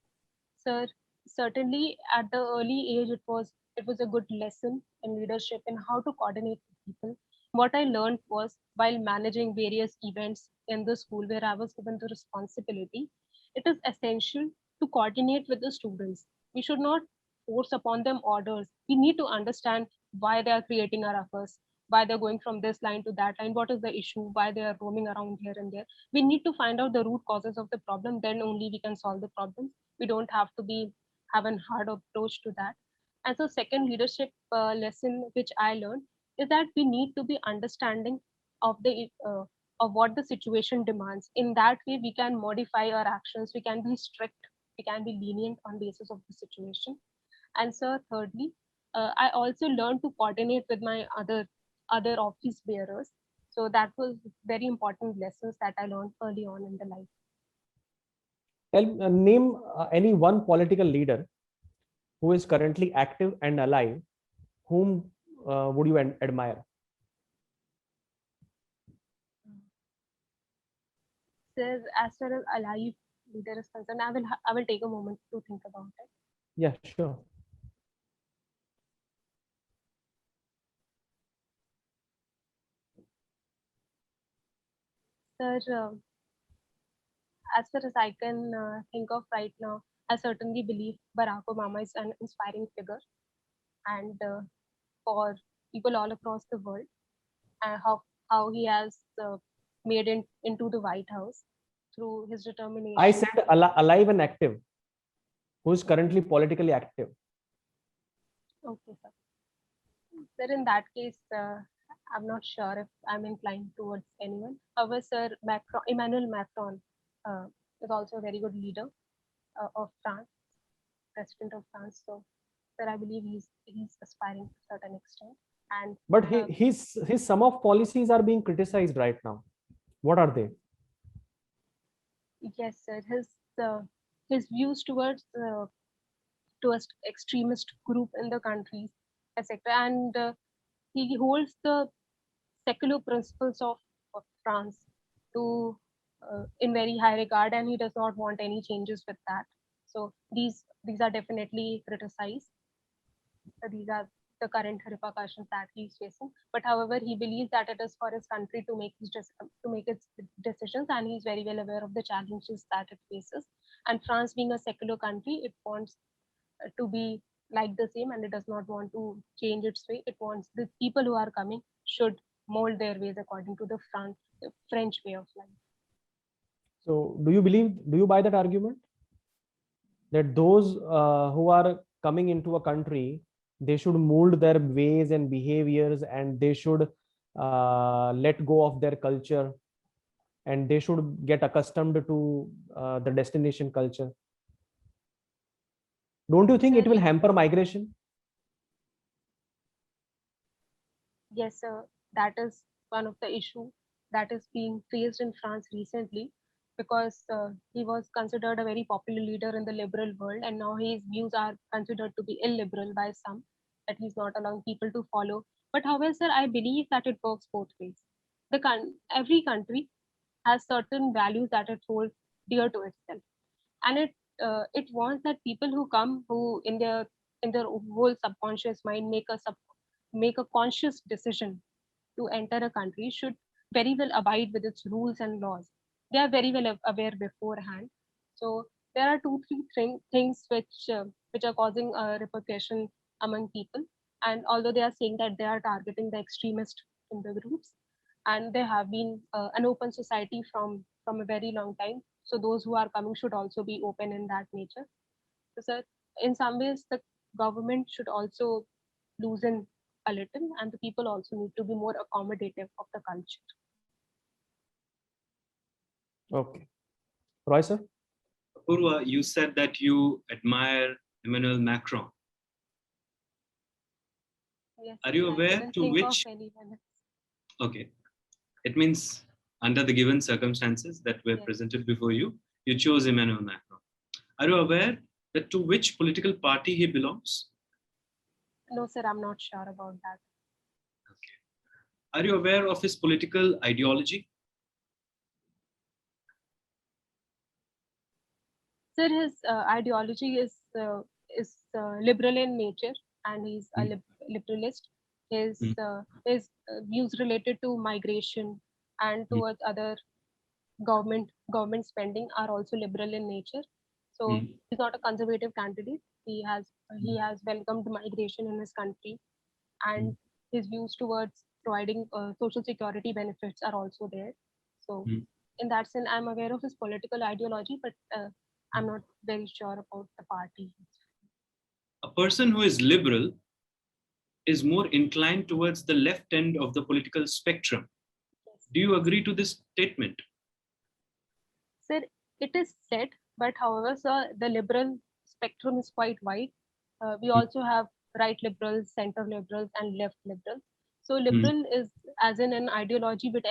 Sir, certainly at the early age, it was a good lesson in leadership and how to coordinate with people. What I learned was while managing various events in the school where I was given the responsibility, it is essential to coordinate with the students. We should not force upon them orders. We need to understand why they are creating a ruckus, why they're going from this line to that line, what is the issue, why they are roaming around here and there. We need to find out the root causes of the problem, then only we can solve the problem. We don't have to have a hard approach to that. And so second leadership lesson which I learned is that we need to be understanding of the of what the situation demands. In that way we can modify our actions, we can be strict, we can be lenient on basis of the situation. And so thirdly, I also learned to coordinate with my other office bearers. So that was very important lessons that I learned early on in the life. Name any one political leader who is currently active and alive, whom would you admire? Sir, as far as alive leader is concerned, I will take a moment to think about it. Yeah, sure. Sir, as far as I can think of right now, I certainly believe Barack Obama is an inspiring figure, and for people all across the world, and how he has made it into the White House through his determination. I said alive and active, who is currently politically active. Okay, sir. Sir, in that case, I'm not sure if I'm inclined towards anyone. However, sir, Emmanuel Macron is also a very good leader of France, president of France. So, sir, I believe he's aspiring to a certain extent. And but his some of policies are being criticized right now. What are they? Yes, sir. His views towards extremist group in the countries, etc. And he holds the secular principles of France to in very high regard, and he does not want any changes with that. So these are definitely criticized. These are the current repercussions that he's facing. But however, he believes that it is for his country to make its decisions, and he's very well aware of the challenges that it faces. And France, being a secular country, it wants to be like the same, and it does not want to change its way. It wants the people who are coming should mold their ways according to the French way of life. So do you buy that argument that those who are coming into a country They should mold their ways and behaviors, and they should let go of their culture, and they should get accustomed to the destination culture. Don't you think it Sir, will hamper migration? yes, sir, that is one of the issue that is being faced in France recently, because he was considered a very popular leader in the liberal world, and now his views are considered to be illiberal by some, that he's not allowing people to follow. But however, sir, I believe that it works both ways. Every country has certain values that it holds dear to itself, and it wants that people who come, who in their whole subconscious mind make a conscious decision to enter a country, should very well abide with its rules and laws. They are very well aware beforehand. So there are two, three things which are causing a repercussion among people. And although they are saying that they are targeting the extremist in the groups, and they have been an open society from a very long time. So those who are coming should also be open in that nature. So, sir, in some ways, the government should also loosen a little, and the people also need to be more accommodative of the culture. Okay. Roy, sir? Apurva, you said that you admire Emmanuel Macron. Yes, Are you I aware couldn't to think of which? anyone else. Okay, it means under the given circumstances that were Yes. presented before you, you chose Emmanuel Macron. Are you aware that to which political party he belongs? No, sir, I'm not sure about that. Okay. Are you aware of his political ideology? Sir, his ideology is liberal in nature, and he's a liberalist. His views related to migration and towards other government spending are also liberal in nature. So he's not a conservative candidate. He has welcomed migration in his country, and his views towards providing social security benefits are also there. So in that sense, I'm aware of his political ideology, but I'm not very sure about the party. A person who is liberal is more inclined towards the left end of the political spectrum. Yes. Do you agree to this statement? Sir, it is said, but however, sir, the liberal spectrum is quite wide. We also have right liberals, center liberals, and left liberals. So liberal is as in an ideology which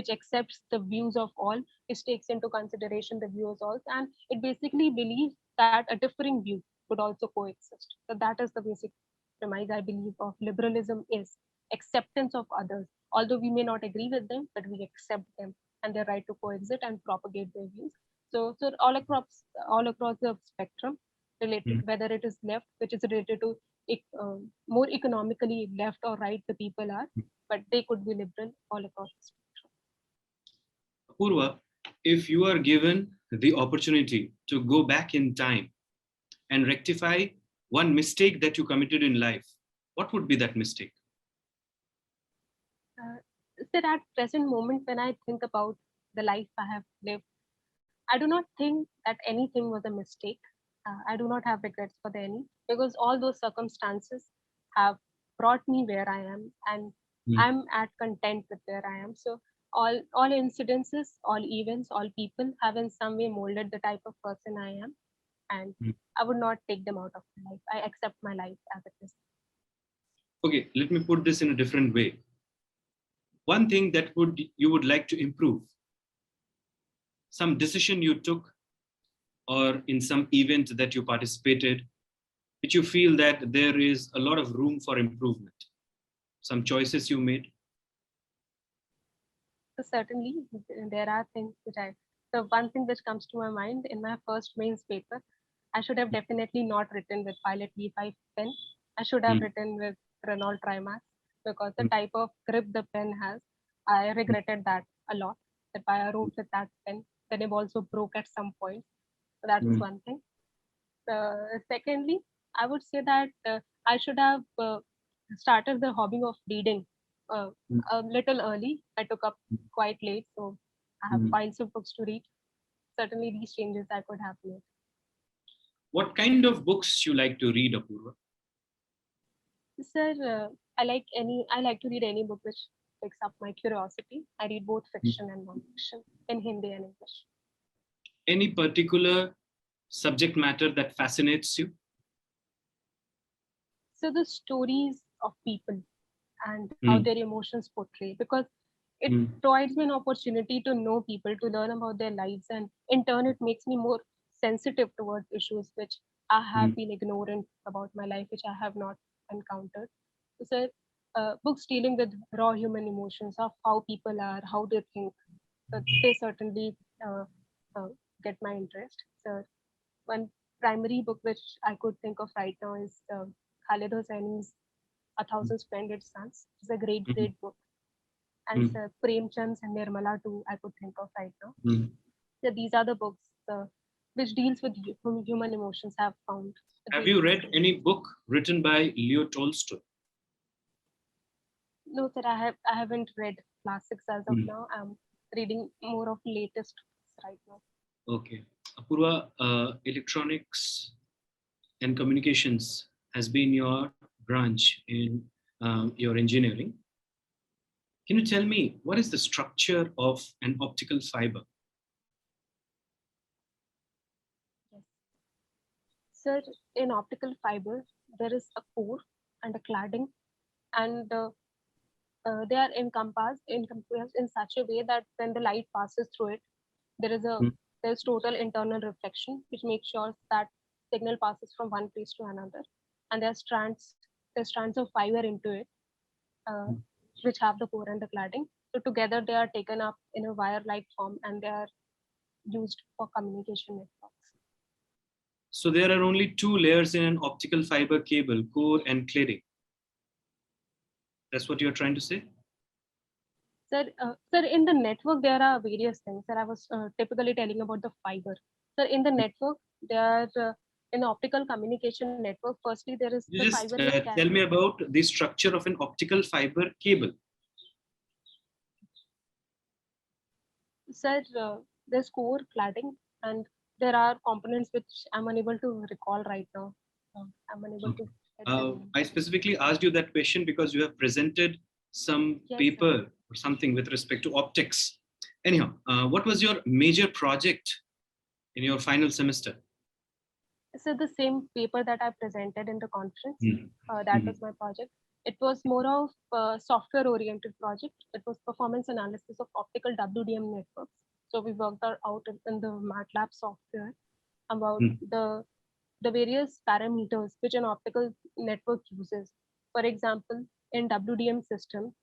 accepts the views of all, which takes into consideration the views of all, and it basically believes that a differing view could also coexist. So that is the basic premise, I believe, of liberalism is acceptance of others. Although we may not agree with them, but we accept them and their right to coexist and propagate their views. So all across the spectrum, related whether it is left, which is related to more economically left or right the people are, but they could be liberal all across the spectrum. Apurva, if you are given the opportunity to go back in time and rectify one mistake that you committed in life, what would be that mistake? That at present moment, when I think about the life I have lived, I do not think that anything was a mistake. I do not have regrets for any, because all those circumstances have brought me where I am, and I'm at content with where I am. So all incidences, all events, all people have in some way molded the type of person I am, and I would not take them out of my life. I accept my life as it is. Okay, let me put this in a different way. One thing that you would like to improve, some decision you took, or in some event that you participated, which you feel that there is a lot of room for improvement, some choices you made. So certainly there are things the one thing which comes to my mind, in my first mains paper, I should have definitely not written with Pilot V5 pen. I should have written with Renault Trimax, because the type of grip the pen has, I regretted that a lot. That I wrote with that pen, the nib also broke at some point. So that is one thing. Secondly, I would say that I should have started the hobby of reading a little early. I took up quite late, so I have piles of books to read. Certainly, these changes I could have made. What kind of books you like to read, Apurva? Sir, I like to read any book which picks up my curiosity. I read both fiction and non-fiction in Hindi and English. Any particular subject matter that fascinates you? So the stories of people and how their emotions portray, because it provides me an opportunity to know people, to learn about their lives, and in turn it makes me more sensitive towards issues which I have been ignorant about my life, which I have not encountered. So books dealing with raw human emotions of how people are, how they think, they certainly uh, uh, get my interest. So one primary book which I could think of right now is Khalid Hosseini's A Thousand Splendid Suns. It's a great, great book. And Sir Premchand's and Nirmala too, I could think of right now. So these are the books which deals with human emotions have found. Have you read any book written by Leo Tolstoy? No, sir, I haven't read classics as of now. I'm reading more of latest books right now. Okay. Apurva, electronics and communications has been your branch in your engineering. Can you tell me what is the structure of an optical fiber? Yes. Sir, in optical fiber, there is a core and a cladding, and they are encompassed in such a way that when the light passes through it, there's total internal reflection, which makes sure that signal passes from one place to another, and there's strands of fiber into it, which have the core and the cladding. So together they are taken up in a wire-like form, and they are used for communication networks. So there are only two layers in an optical fiber cable, core and cladding. That's what you're trying to say? Sir, in the network, there are various things. Sir, I was typically telling about the fiber. Sir, in the network, there are, in the optical communication network, firstly, there is You the just fiber is tell me about the structure of an optical fiber cable. Sir, there's core, cladding, and there are components which I'm unable to recall right now. I'm unable to. I specifically asked you that question because you have presented some paper or something with respect to optics. Anyhow, what was your major project in your final semester? So the same paper that I presented in the conference, that was my project. It was more of a software-oriented project. It was performance analysis of optical WDM networks. So we worked out in the MATLAB software about the various parameters which an optical network uses. For example, in WDM system,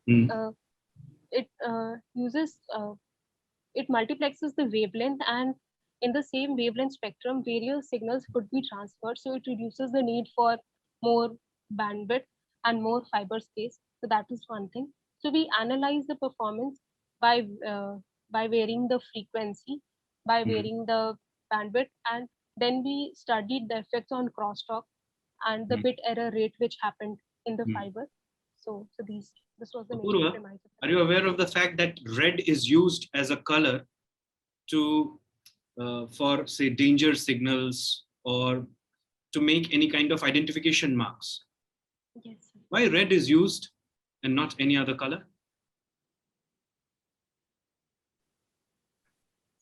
it uses it multiplexes the wavelength, and in the same wavelength spectrum, various signals could be transferred. So it reduces the need for more bandwidth and more fiber space. So that is one thing. So we analyze the performance by varying the frequency, by varying the bandwidth, and then we studied the effects on crosstalk and the bit error rate which happened in the fiber. So this was the Apurva, major premise. are you aware of the fact that red is used as a color to for say danger signals or to make any kind of identification marks? Yes, sir. Why red is used and not any other color?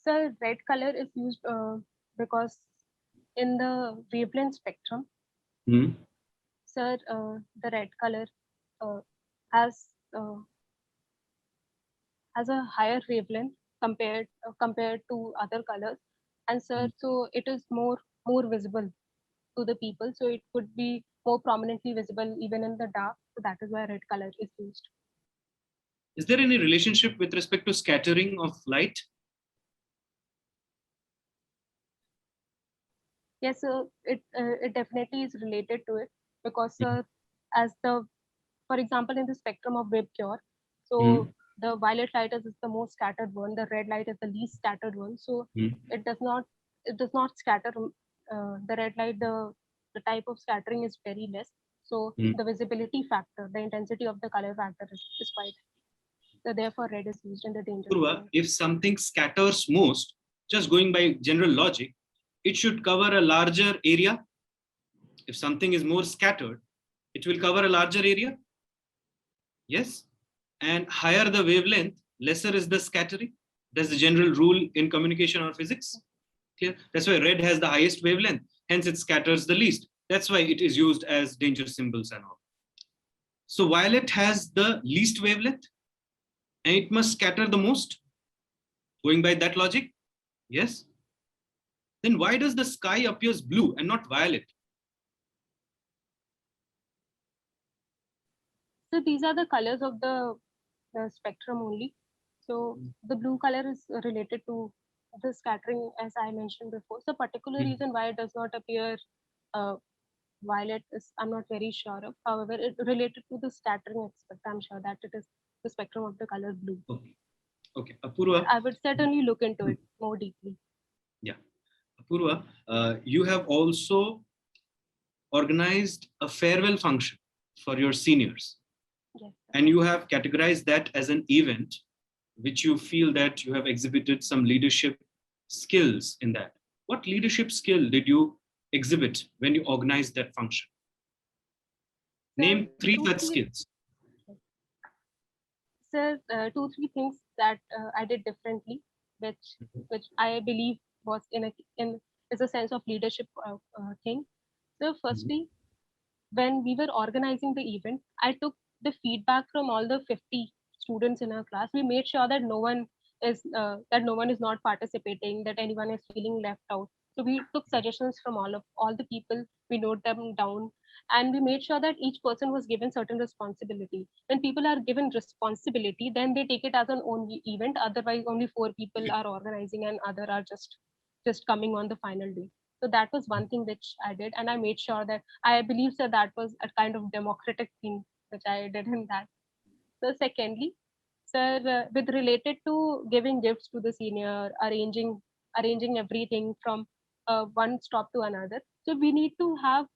So red color is used because in the wavelength spectrum, sir, the red color uh, has uh, has a higher wavelength compared to other colors, and sir, so it is more visible to the people. So it could be more prominently visible even in the dark. So that is why red color is used. Is there any relationship with respect to scattering of light? Yes, so it definitely is related to it because as the for example in the spectrum of Webb-Cure, so the violet light is the most scattered one, the red light is the least scattered one. So it does not scatter the red light. The type of scattering is very less. So the visibility factor, the intensity of the color factor is quite. So therefore, red is used in the danger. Purva, if something scatters most, just going by general logic, it should cover a larger area. If something is more scattered, it will cover a larger area. Yes. And higher the wavelength, lesser is the scattering. That's the general rule in communication or physics. Clear? That's why red has the highest wavelength, hence it scatters the least. That's why it is used as danger symbols and all. So violet has the least wavelength and it must scatter the most. Going by that logic, yes. Then why does the sky appears blue and not violet? So these are the colors of the spectrum only. So the blue color is related to the scattering, as I mentioned before. So particular Hmm. reason why it does not appear violet is I'm not very sure of. However, it related to the scattering aspect. I'm sure that it is the spectrum of the color blue. Okay. Okay. Apurva. I would certainly look into it more deeply. Yeah. Apurva, you have also organized a farewell function for your seniors. Yes. And you have categorized that as an event, which you feel that you have exhibited some leadership skills in that. What leadership skill did you exhibit when you organized that function? Name three such skills. So 2-3 things that I did differently, which I believe was in is a sense of leadership thing. So firstly, when we were organizing the event, I took the feedback from all the 50 students in our class. We made sure that no one is not participating, that anyone is feeling left out. So we took suggestions from all the people. We note them down, and we made sure that each person was given certain responsibility. When people are given responsibility, then they take it as an own event. Otherwise, only 4 people are organizing, and other are just coming on the final day. So that was one thing which I did, and I made sure that I believe so that was a kind of democratic thing which I did in that. So secondly, sir, with related to giving gifts to the senior, arranging everything from one stop to another. So we need to have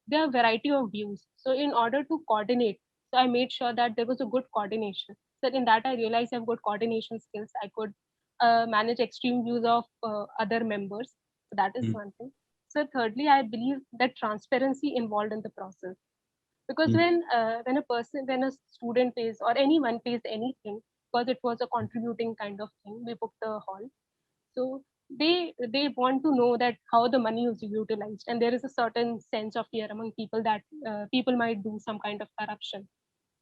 there are variety of views. So in order to coordinate, so I made sure that there was a good coordination. So in that I realized I have good coordination skills. I could manage extreme views of other members. So that is one thing. So thirdly, I believe that transparency involved in the process, because when a student pays or anyone pays anything, because it was a contributing kind of thing, we booked the hall. So they want to know that how the money is utilized, and there is a certain sense of fear among people that people might do some kind of corruption.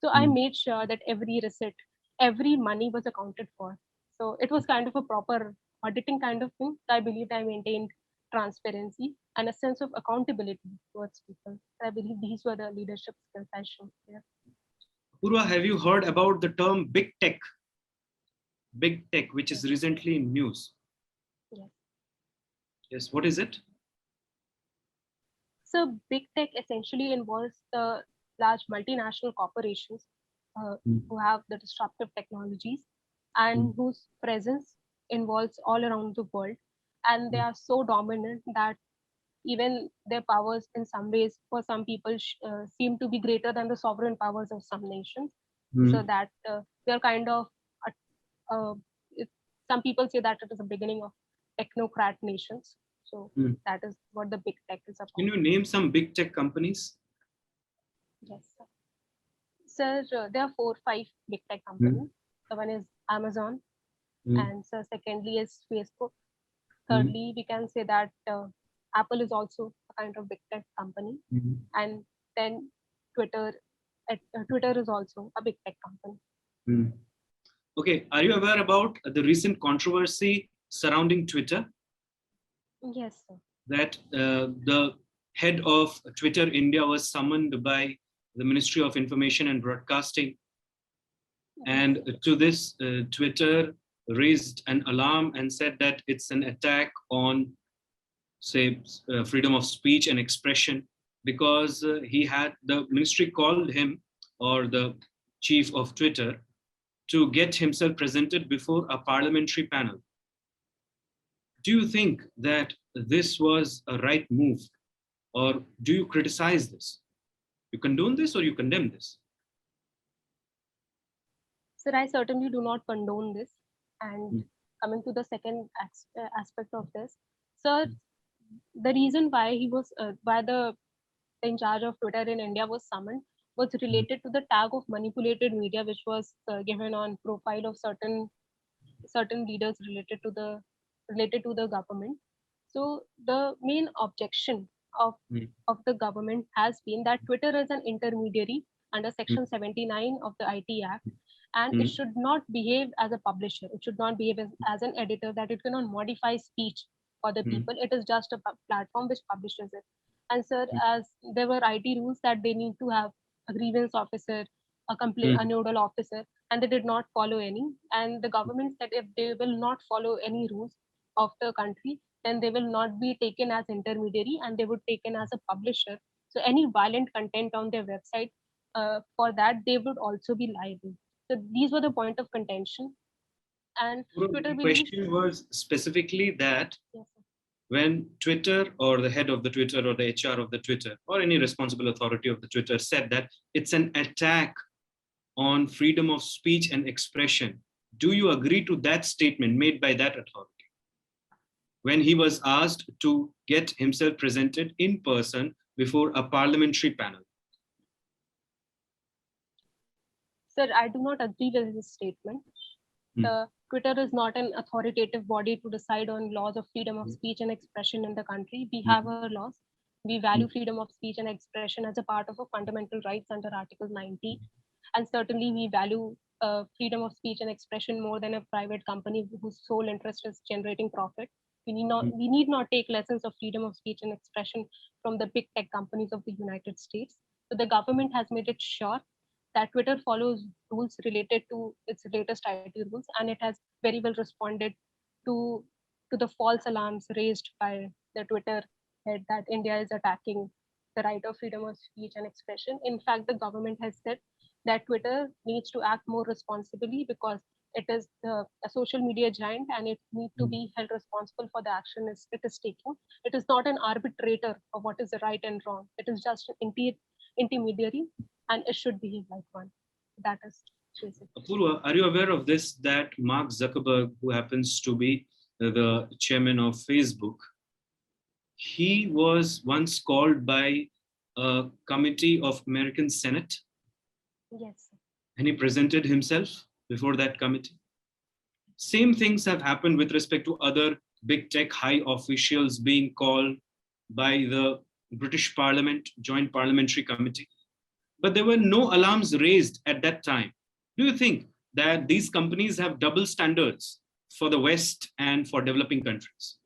So I made sure that every receipt, every money was accounted for. So it was kind of a proper auditing kind of thing. I believe I maintained transparency and a sense of accountability towards people. I believe these were the leadership skills I showed here. Purva, have you heard about the term big tech? Big tech, which is recently in news. Yes. Yes, what is it? So big tech essentially involves the large multinational corporations who have the disruptive technologies and whose presence involves all around the world. And they are so dominant that even their powers in some ways for some people seem to be greater than the sovereign powers of some nations. So that they're kind of uh, it, some people say that it is the beginning of technocrat nations. So that is what the big tech is about. Can you name some big tech companies? Yes, sir. Sir, there are 4-5 big tech companies. So one is Amazon, and so secondly is Facebook. Thirdly, we can say that Apple is also a kind of big tech company, and then Twitter. Twitter is also a big tech company. Okay, are you aware about the recent controversy surrounding Twitter? Yes, sir. That the head of Twitter India was summoned by the Ministry of Information and Broadcasting. And to this, Twitter raised an alarm and said that it's an attack on, say, freedom of speech and expression, because the ministry called him, or the chief of Twitter, to get himself presented before a parliamentary panel. Do you think that this was a right move, or do you criticize this? You condone this or you condemn this? Sir, I certainly do not condone this. And coming to the second aspect of this, sir, the reason why why the in charge of Twitter in India was summoned was related to the tag of manipulated media, which was given on profile of certain leaders related to the government. So the main objection of Mm. of the government has been that Twitter is an intermediary under Section 79 of the IT Act, and it Mm. should not behave as a publisher. It should not behave as an editor, that it cannot modify speech for the Mm. people. It is just a platform which publishes it. And sir, Mm. as there were IT rules that they need to have a grievance officer, Mm. a nodal officer, and they did not follow any. And the government said if they will not follow any rules of the country, then they will not be taken as intermediary and they would taken as a publisher. So any violent content on their website, for that they would also be liable. So these were the point of contention. And Twitter The believes, question was specifically that yes, sir. when Twitter or the head of the Twitter or the HR of the Twitter or any responsible authority of the Twitter said that it's an attack on freedom of speech and expression, do you agree to that statement made by that authority when he was asked to get himself presented in person before a parliamentary panel? Sir, I do not agree with this statement. Hmm. The Twitter is not an authoritative body to decide on laws of freedom of speech and expression in the country. We have our laws. We value freedom of speech and expression as a part of our fundamental rights under Article 90. And certainly we value freedom of speech and expression more than a private company whose sole interest is generating profit. We need not take lessons of freedom of speech and expression from the big tech companies of the United States. So the government has made it sure that Twitter follows rules related to its latest IT rules, and it has very well responded to the false alarms raised by the Twitter head that India is attacking the right of freedom of speech and expression. In fact, the government has said that Twitter needs to act more responsibly because it is a social media giant and it needs to be held responsible for the action it is taking. It is not an arbitrator of what is right and wrong. It is just an intermediary and it should behave like one. That is basic. Apurva, are you aware of this, that Mark Zuckerberg, who happens to be the chairman of Facebook, he was once called by a committee of American Senate Yes. and he presented himself before that committee? Same things have happened with respect to other big tech high officials being called by the British Parliament Joint Parliamentary Committee. But there were no alarms raised at that time. Do you think that these companies have double standards for the West and for developing countries?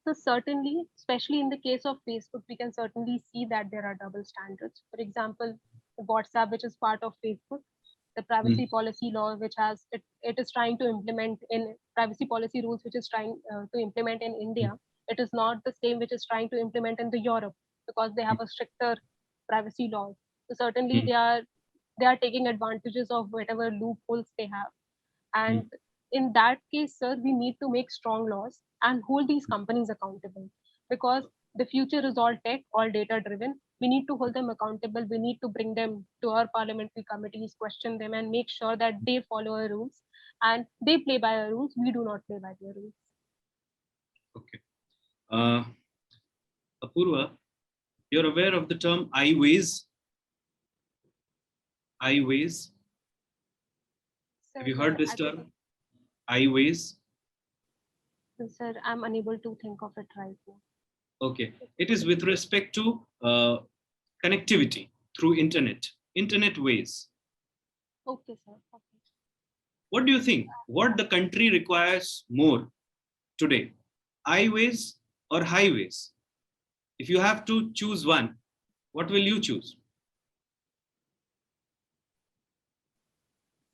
So certainly, especially in the case of Facebook, we can certainly see that there are double standards. For example, WhatsApp, which is part of Facebook, the privacy policy law, which it is trying to implement in privacy policy rules, which is trying to implement in India. It is not the same which is trying to implement in the Europe because they have a stricter privacy laws. So certainly they are taking advantages of whatever loopholes they have. And in that case, sir, we need to make strong laws and hold these companies accountable because the future is all tech, all data driven. We need to hold them accountable. We need to bring them to our parliamentary committees, question them, and make sure that they follow our rules and they play by our rules. We do not play by their rules. Okay. Apurva, you're aware of the term iWays? iWays? Have you heard this term? iWays? Sir, I'm unable to think of it right now. Okay. It is with respect to connectivity through internet ways. Okay, sir. Okay. What do you think? What the country requires more today? Highways or highways? If you have to choose one, what will you choose?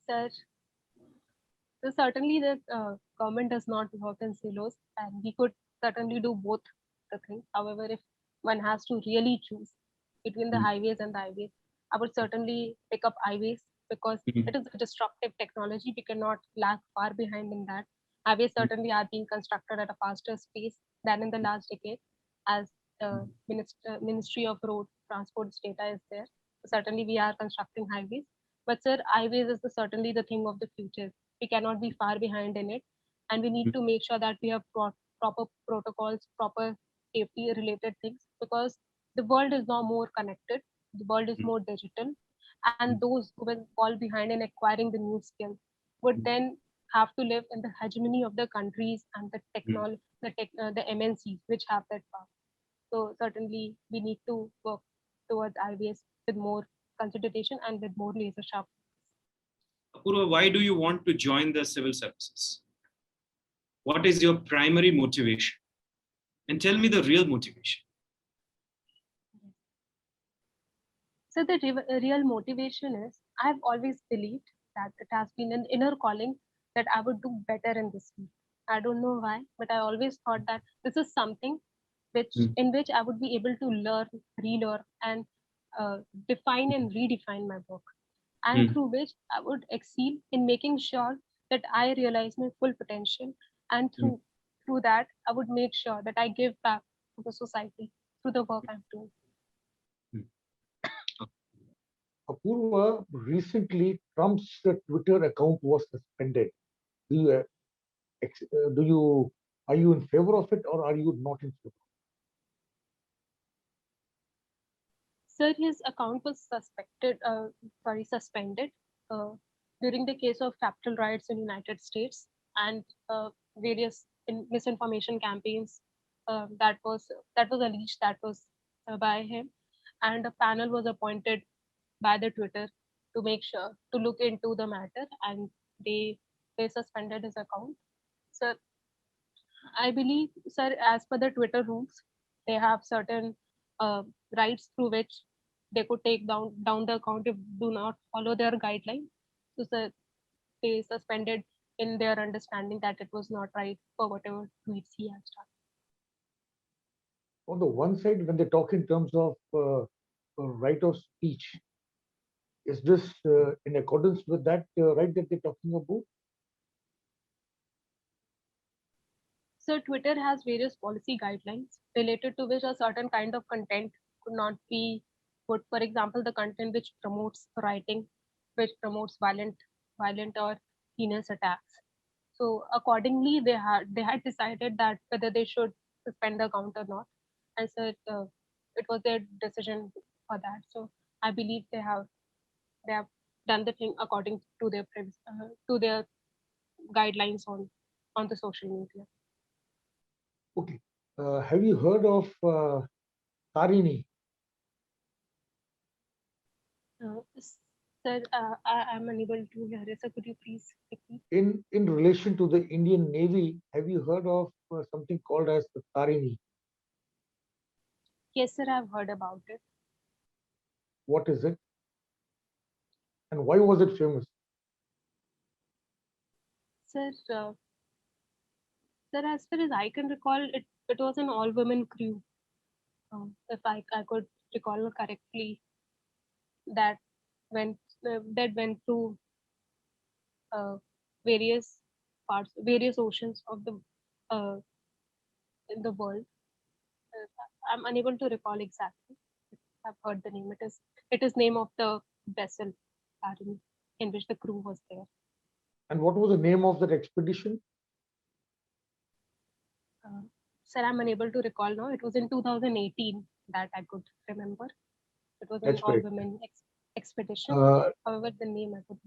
Sir, so certainly the government does not work in silos and we could certainly do both the things. However, if one has to really choose between the highways and the highways, I would certainly pick up highways because it is a disruptive technology. We cannot lag far behind in that. Highways certainly are being constructed at a faster pace than in the last decade as Ministry of Road Transport's data is there. So certainly we are constructing highways. But sir, highways is certainly the thing of the future. We cannot be far behind in it. And we need to make sure that we have proper protocols, proper safety related things, because the world is now more connected, the world is Mm. more digital, and those who will fall behind in acquiring the new skill would then have to live in the hegemony of the countries and the the MNCs which have that power. So certainly we need to work towards IBS with more consideration and with more laser sharp. Apurva, why do you want to join the civil services? What is your primary motivation? And tell me the real motivation. So the real motivation is, I've always believed that it has been an inner calling that I would do better in this field. I don't know why, but I always thought that this is something Mm. in which I would be able to learn, relearn, and define and redefine my work, and Mm. through which I would excel in making sure that I realize my full potential, and Mm. through that I would make sure that I give back to the society through the work I'm doing. Mm. Apurva, recently Trump's Twitter account was suspended. Do you, do you, are you in favor of it or are you not in favor? Sir, his account was suspended uh, during the case of Capitol riots in United States, and various misinformation campaigns that was alleged that was by him, and a panel was appointed by the Twitter to make sure to look into the matter, and they suspended his account. So I believe, sir, as per the Twitter rules, they have certain uh, rights through which they could take down the account if do not follow their guidelines. So, sir, they suspended in their understanding that it was not right for whatever tweets he has done. On the one side, when they talk in terms of right of speech, is this in accordance with that right that they're talking about? So, Twitter has various policy guidelines related to which a certain kind of content could not be put. For example, the content which promotes rioting, which promotes violent or heinous attacks. So accordingly, they had decided that whether they should suspend the account or not, and so it was their decision for that. So I believe they have done the thing according to to their guidelines on the social media. Okay. Have you heard of Tarini? Sir, I'm unable to hear it. So could you please repeat? In relation to the Indian Navy, have you heard of something called as the Tarini? Yes, sir, I've heard about it. What is it? And why was it famous? Sir, sir, as far as I can recall, it was an all-women crew. If I could recall correctly, that went through uh, various various oceans of the uh, in the world. I'm unable to recall exactly. I've heard the name. It is name of the vessel Tarini, in which the crew was there. And what was the name of that expedition? Uh, Sir, I'm unable to recall now. It was in 2018 that I could remember. It was an That's correct. all-women expedition. Uh, However, the name I could.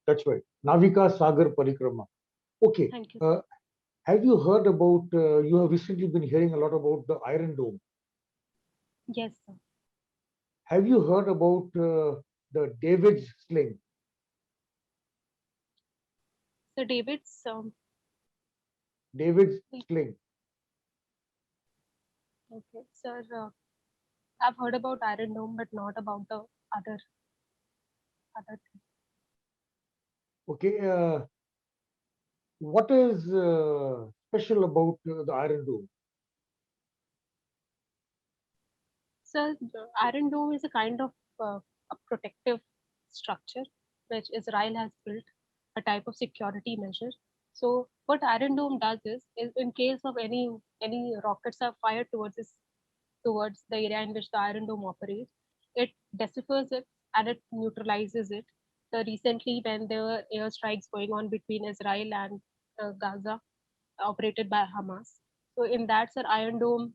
that's right. Navika Sagar Parikrama. Okay. Thank you. Have you heard about, you have recently been hearing a lot about the Iron Dome. Yes, sir. Have you heard about the David's sling? So David's David's sling. okay, sir. I've heard about Iron Dome, but not about the other thing. Okay. What is special about the Iron Dome? So the Iron Dome is a kind of a protective structure which Israel has built, a type of security measure. So what Iron Dome does is in case of any rockets are fired towards the area in which the Iron Dome operates, it deciphers it and it neutralizes it. So recently, when there were airstrikes going on between Israel and Gaza, operated by Hamas, so in that, sir, Iron Dome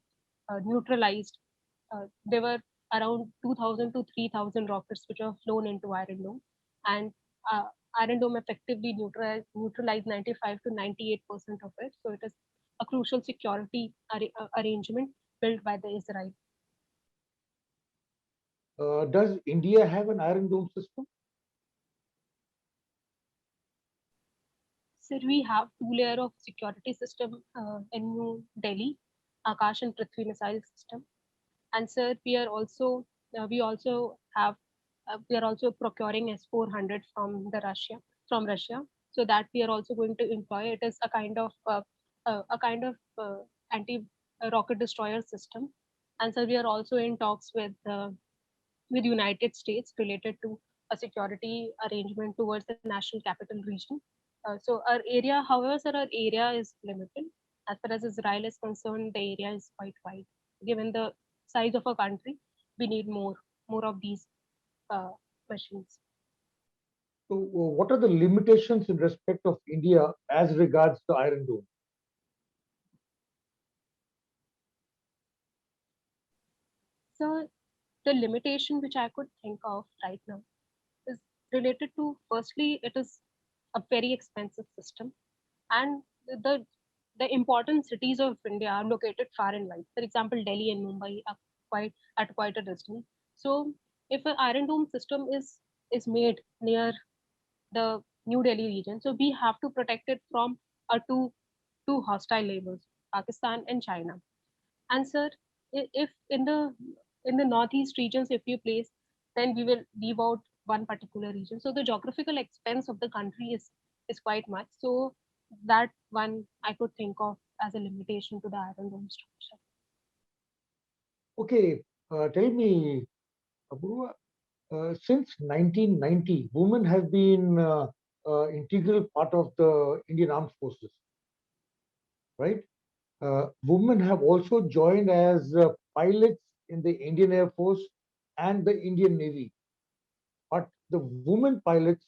neutralized. There were around 2,000 to 3,000 rockets which were flown into Iron Dome, and uh, Iron Dome effectively neutralized 95 to 98% of it. So it is a crucial security arrangement built by the Israel. Does India have an Iron Dome system? Sir, we have two-layer of security system in New Delhi, Akash and Prithvi missile system. And sir, we also have we are also procuring S-400 from Russia, so that we are also going to employ. It is a kind of anti rocket destroyer system. And so we are also in talks with United States related to a security arrangement towards the national capital region. So our area, however, sir, our area is limited. As far as Israel is concerned, the area is quite wide. Given the size of a country, we need more of these uh, machines. So, what are the limitations in respect of India as regards the Iron Dome? So the limitation which I could think of right now is related to, firstly, it is a very expensive system, and the important cities of India are located far and wide. For example, Delhi and Mumbai are quite a distance. So if an Iron Dome system is made near the New Delhi region, so we have to protect it from two hostile neighbors, Pakistan and China. And sir, if in the northeast regions, if you place, then we will leave out one particular region. So the geographical expense of the country is quite much. So that one I could think of as a limitation to the Iron Dome structure. Okay, tell me, Apurva, since 1990, women have been integral part of the Indian Armed Forces, right? Women have also joined as pilots in the Indian Air Force and the Indian Navy. But the women pilots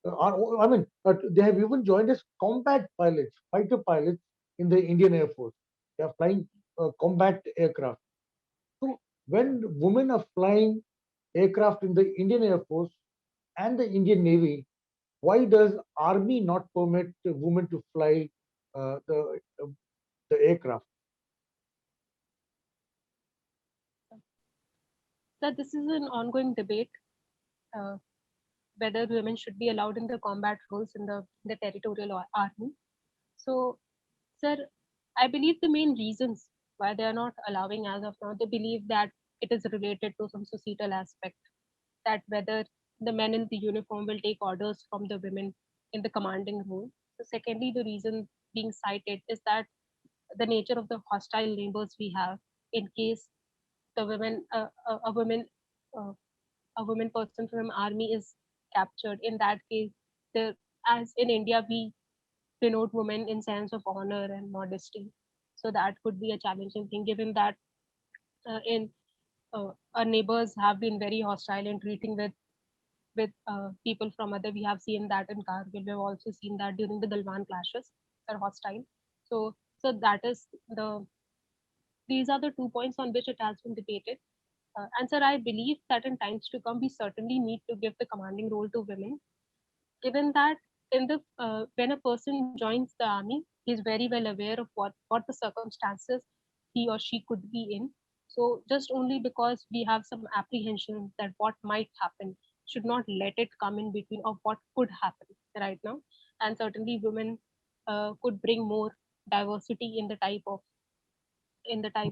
I mean, they have even joined as combat pilots, fighter pilots in the Indian Air Force. They are flying combat aircraft. So when women are flying aircraft in the Indian Air Force and the Indian Navy, why does Army not permit women to fly the aircraft? So this is an ongoing debate, uh, whether women should be allowed in the combat roles in the territorial army. So, sir, I believe the main reasons why they are not allowing as of now, they believe that it is related to some societal aspect, that whether the men in the uniform will take orders from the women in the commanding role. So secondly, the reason being cited is that the nature of the hostile neighbors we have, in case the women, uh, a woman person from army is captured. In that case, the as in India we denote women in sense of honor and modesty. So that could be a challenging thing, given that in our neighbors have been very hostile in treating with people from other. We have seen that in Kargil. We've also seen that during the Galwan clashes. Are hostile. So that is the these are the 2 points on which it has been debated. And sir, I believe that in times to come, we certainly need to give the commanding role to women, given that in the when a person joins the army, he's very well aware of what the circumstances he or she could be in. So just only because we have some apprehension that what might happen, should not let it come in between of what could happen right now. And certainly women could bring more diversity in the type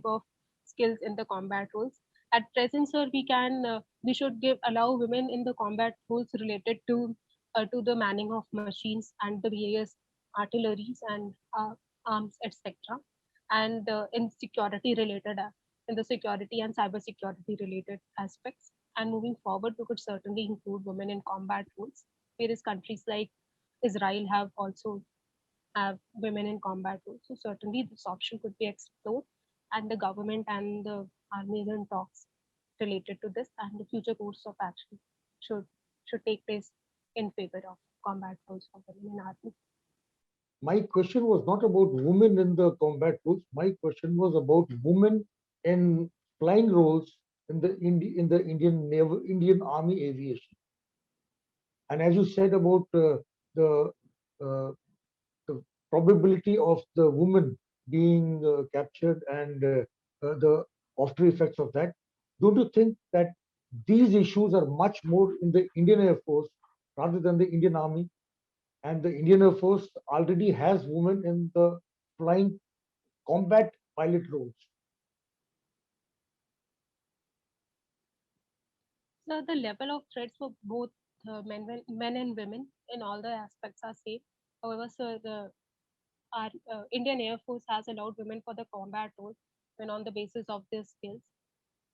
of skills in the combat roles. At present, sir, we should give allow women in the combat roles related to the manning of machines and the various artilleries and arms, etc. And in the security and cyber security related aspects. And moving forward, we could certainly include women in combat roles. Various countries like Israel have women in combat roles. So certainly this option could be explored, and the government and the army is in talks related to this, and the future course of action should should take place in favor of combat roles for women in army. My question was not about women in the combat roles. My question was about women in flying roles in the Indian Army aviation. And as you said about the uh, the probability of the woman being captured and the after effects of that, don't you think that these issues are much more in the Indian Air Force rather than the Indian Army? And the Indian Air Force already has women in the flying combat pilot roles. So the level of threats for both men and women in all the aspects are same. However, so our Indian Air Force has allowed women for the combat role when on the basis of their skills.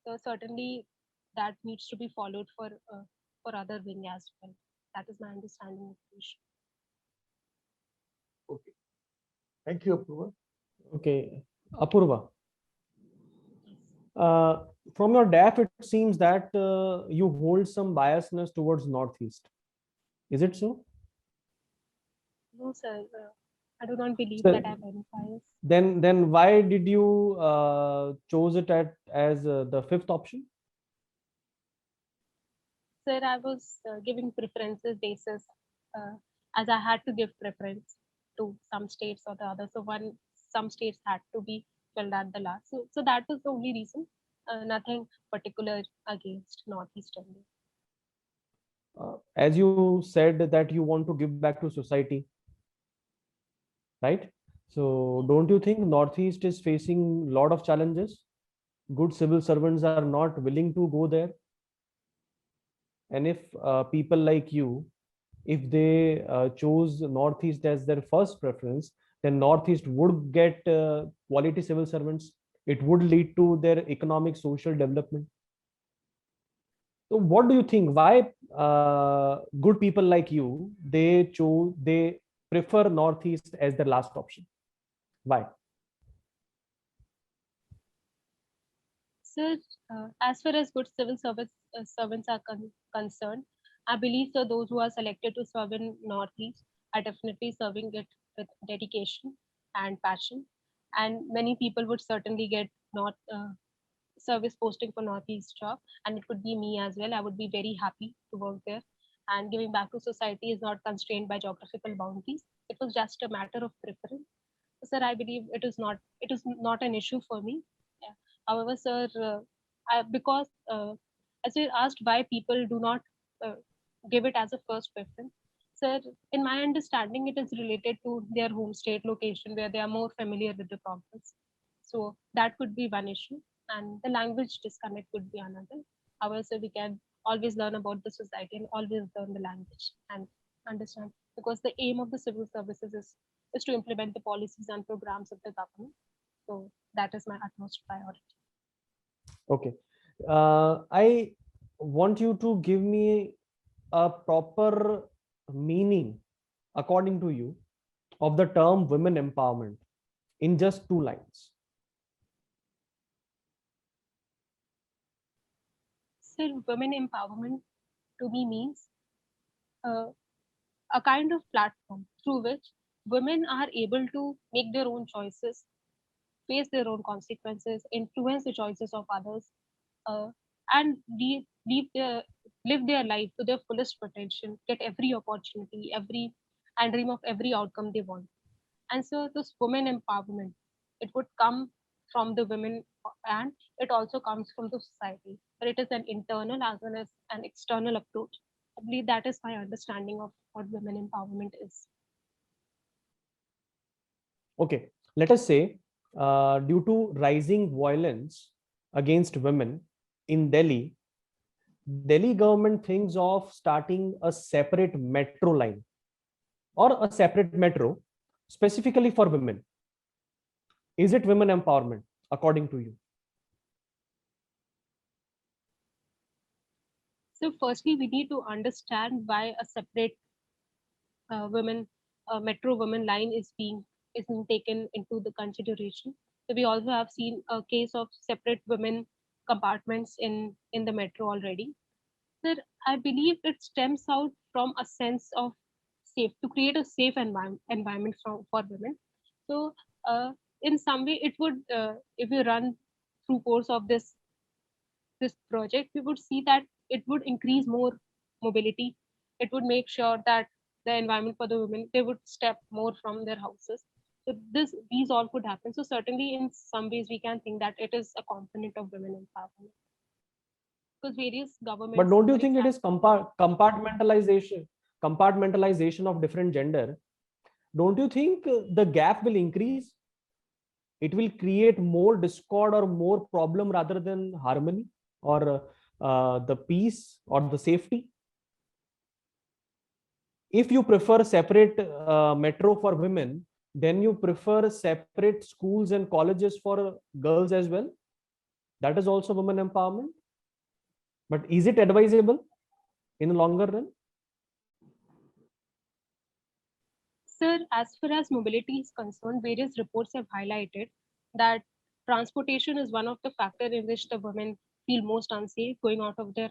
So certainly that needs to be followed for other wing as well. That is my understanding of the issue. Okay. Thank you, Apurva. Okay, Apurva. Uh, from your DAF, it seems that you hold some biasness towards Northeast. Is it so? No, sir. I do not believe So that I have any bias. then why did you chose it as the fifth option? Sir, I was giving preferences basis uh, as I had to give preference to some states or the other. So some states had to be filled at the last. So that was the only reason. Nothing particular against Northeast India. As you said that you want to give back to society, right? So don't you think Northeast is facing a lot of challenges? Good civil servants are not willing to go there. And if people like you, if they chose Northeast as their first preference, then Northeast would get quality civil servants. It would lead to their economic, social development. So what do you think? Why good people like you, they prefer Northeast as their last option? Why? Sir, as far as good civil service servants are concerned, I believe so. Those who are selected to serve in Northeast are definitely serving it with dedication and passion. And many people would certainly get not service posting for Northeast job, and it could be me as well. I would be very happy to work there. And giving back to society is not constrained by geographical boundaries. It was just a matter of preference. Sir, I believe it is not an issue for me. Yeah. However, sir, because as you asked why people do not uh, give it as a first preference, sir, in my understanding, it is related to their home state location where they are more familiar with the problems. So that could be one issue, and the language disconnect could be another. However, sir, we can always learn about the society and always learn the language and understand, because the aim of the civil services is to implement the policies and programs of the government. So that is my utmost priority. Okay. I want you to give me a proper meaning, according to you, of the term women empowerment in just 2 lines. So women empowerment to me means uh, a kind of platform through which women are able to make their own choices, face their own consequences, influence the choices of others, uh, and live their life to their fullest potential, get every opportunity, and dream of every outcome they want. And so this women empowerment, it would come from the women, and it also comes from the society. But it is an internal as well as an external approach. I believe that is my understanding of what women empowerment is. Okay. Let us say, due to rising violence against women in Delhi, Delhi government thinks of starting a separate metro line or a separate metro specifically for women. Is it women empowerment according to you? So firstly, we need to understand why a separate women metro women line is being taken into the consideration. So we also have seen a case of separate women compartments in the metro already. Sir, I believe it stems out from a sense of safe, to create a safe environment for women. So in some way, it would if you run through course of this project, we would see that it would increase more mobility. It would make sure that the environment for the women, they would step more from their houses. So these all could happen. So certainly in some ways we can think that it is a component of women empowerment. Because various governments. But don't you for think it is example, compartmentalization of different gender? Don't you think the gap will increase? It will create more discord or more problem rather than harmony or the peace or the safety. If you prefer separate metro for women, then you prefer separate schools and colleges for girls as well. That is also women empowerment. But is it advisable in the longer run? Sir, as far as mobility is concerned, various reports have highlighted that transportation is one of the factors in which the women feel most unsafe going out of their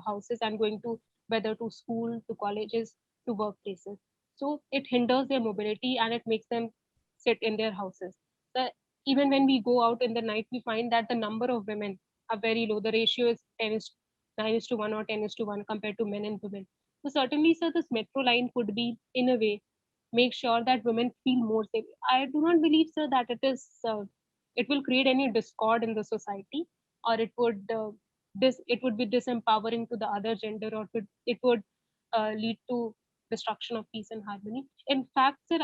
houses and going to whether to school, to colleges, to workplaces. So it hinders their mobility and it makes them sit in their houses. Even when we go out in the night, we find that the number of women are very low. The ratio is 9:1 or 10:1 compared to men and women. So certainly, sir, this metro line could be, in a way, make sure that women feel more safe. I do not believe, sir, that it will create any discord in the society, or it would be disempowering to the other gender, or it would lead to destruction of peace and harmony. In fact, sir,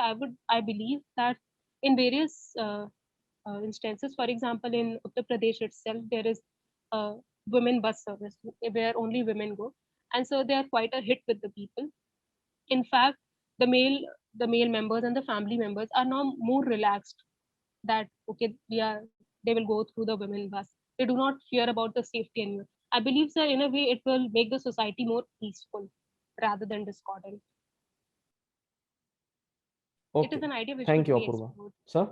I believe that in various instances, for example, in Uttar Pradesh itself, there is a women bus service where only women go, and so they are quite a hit with the people. In fact, the male members and the family members are now more relaxed that okay, they will go through the women bus. They do not fear about the safety anymore. I believe, sir, in a way, it will make the society more peaceful rather than discordant. Okay. It is an idea which Thank you, would be Apurva. explored. Sir?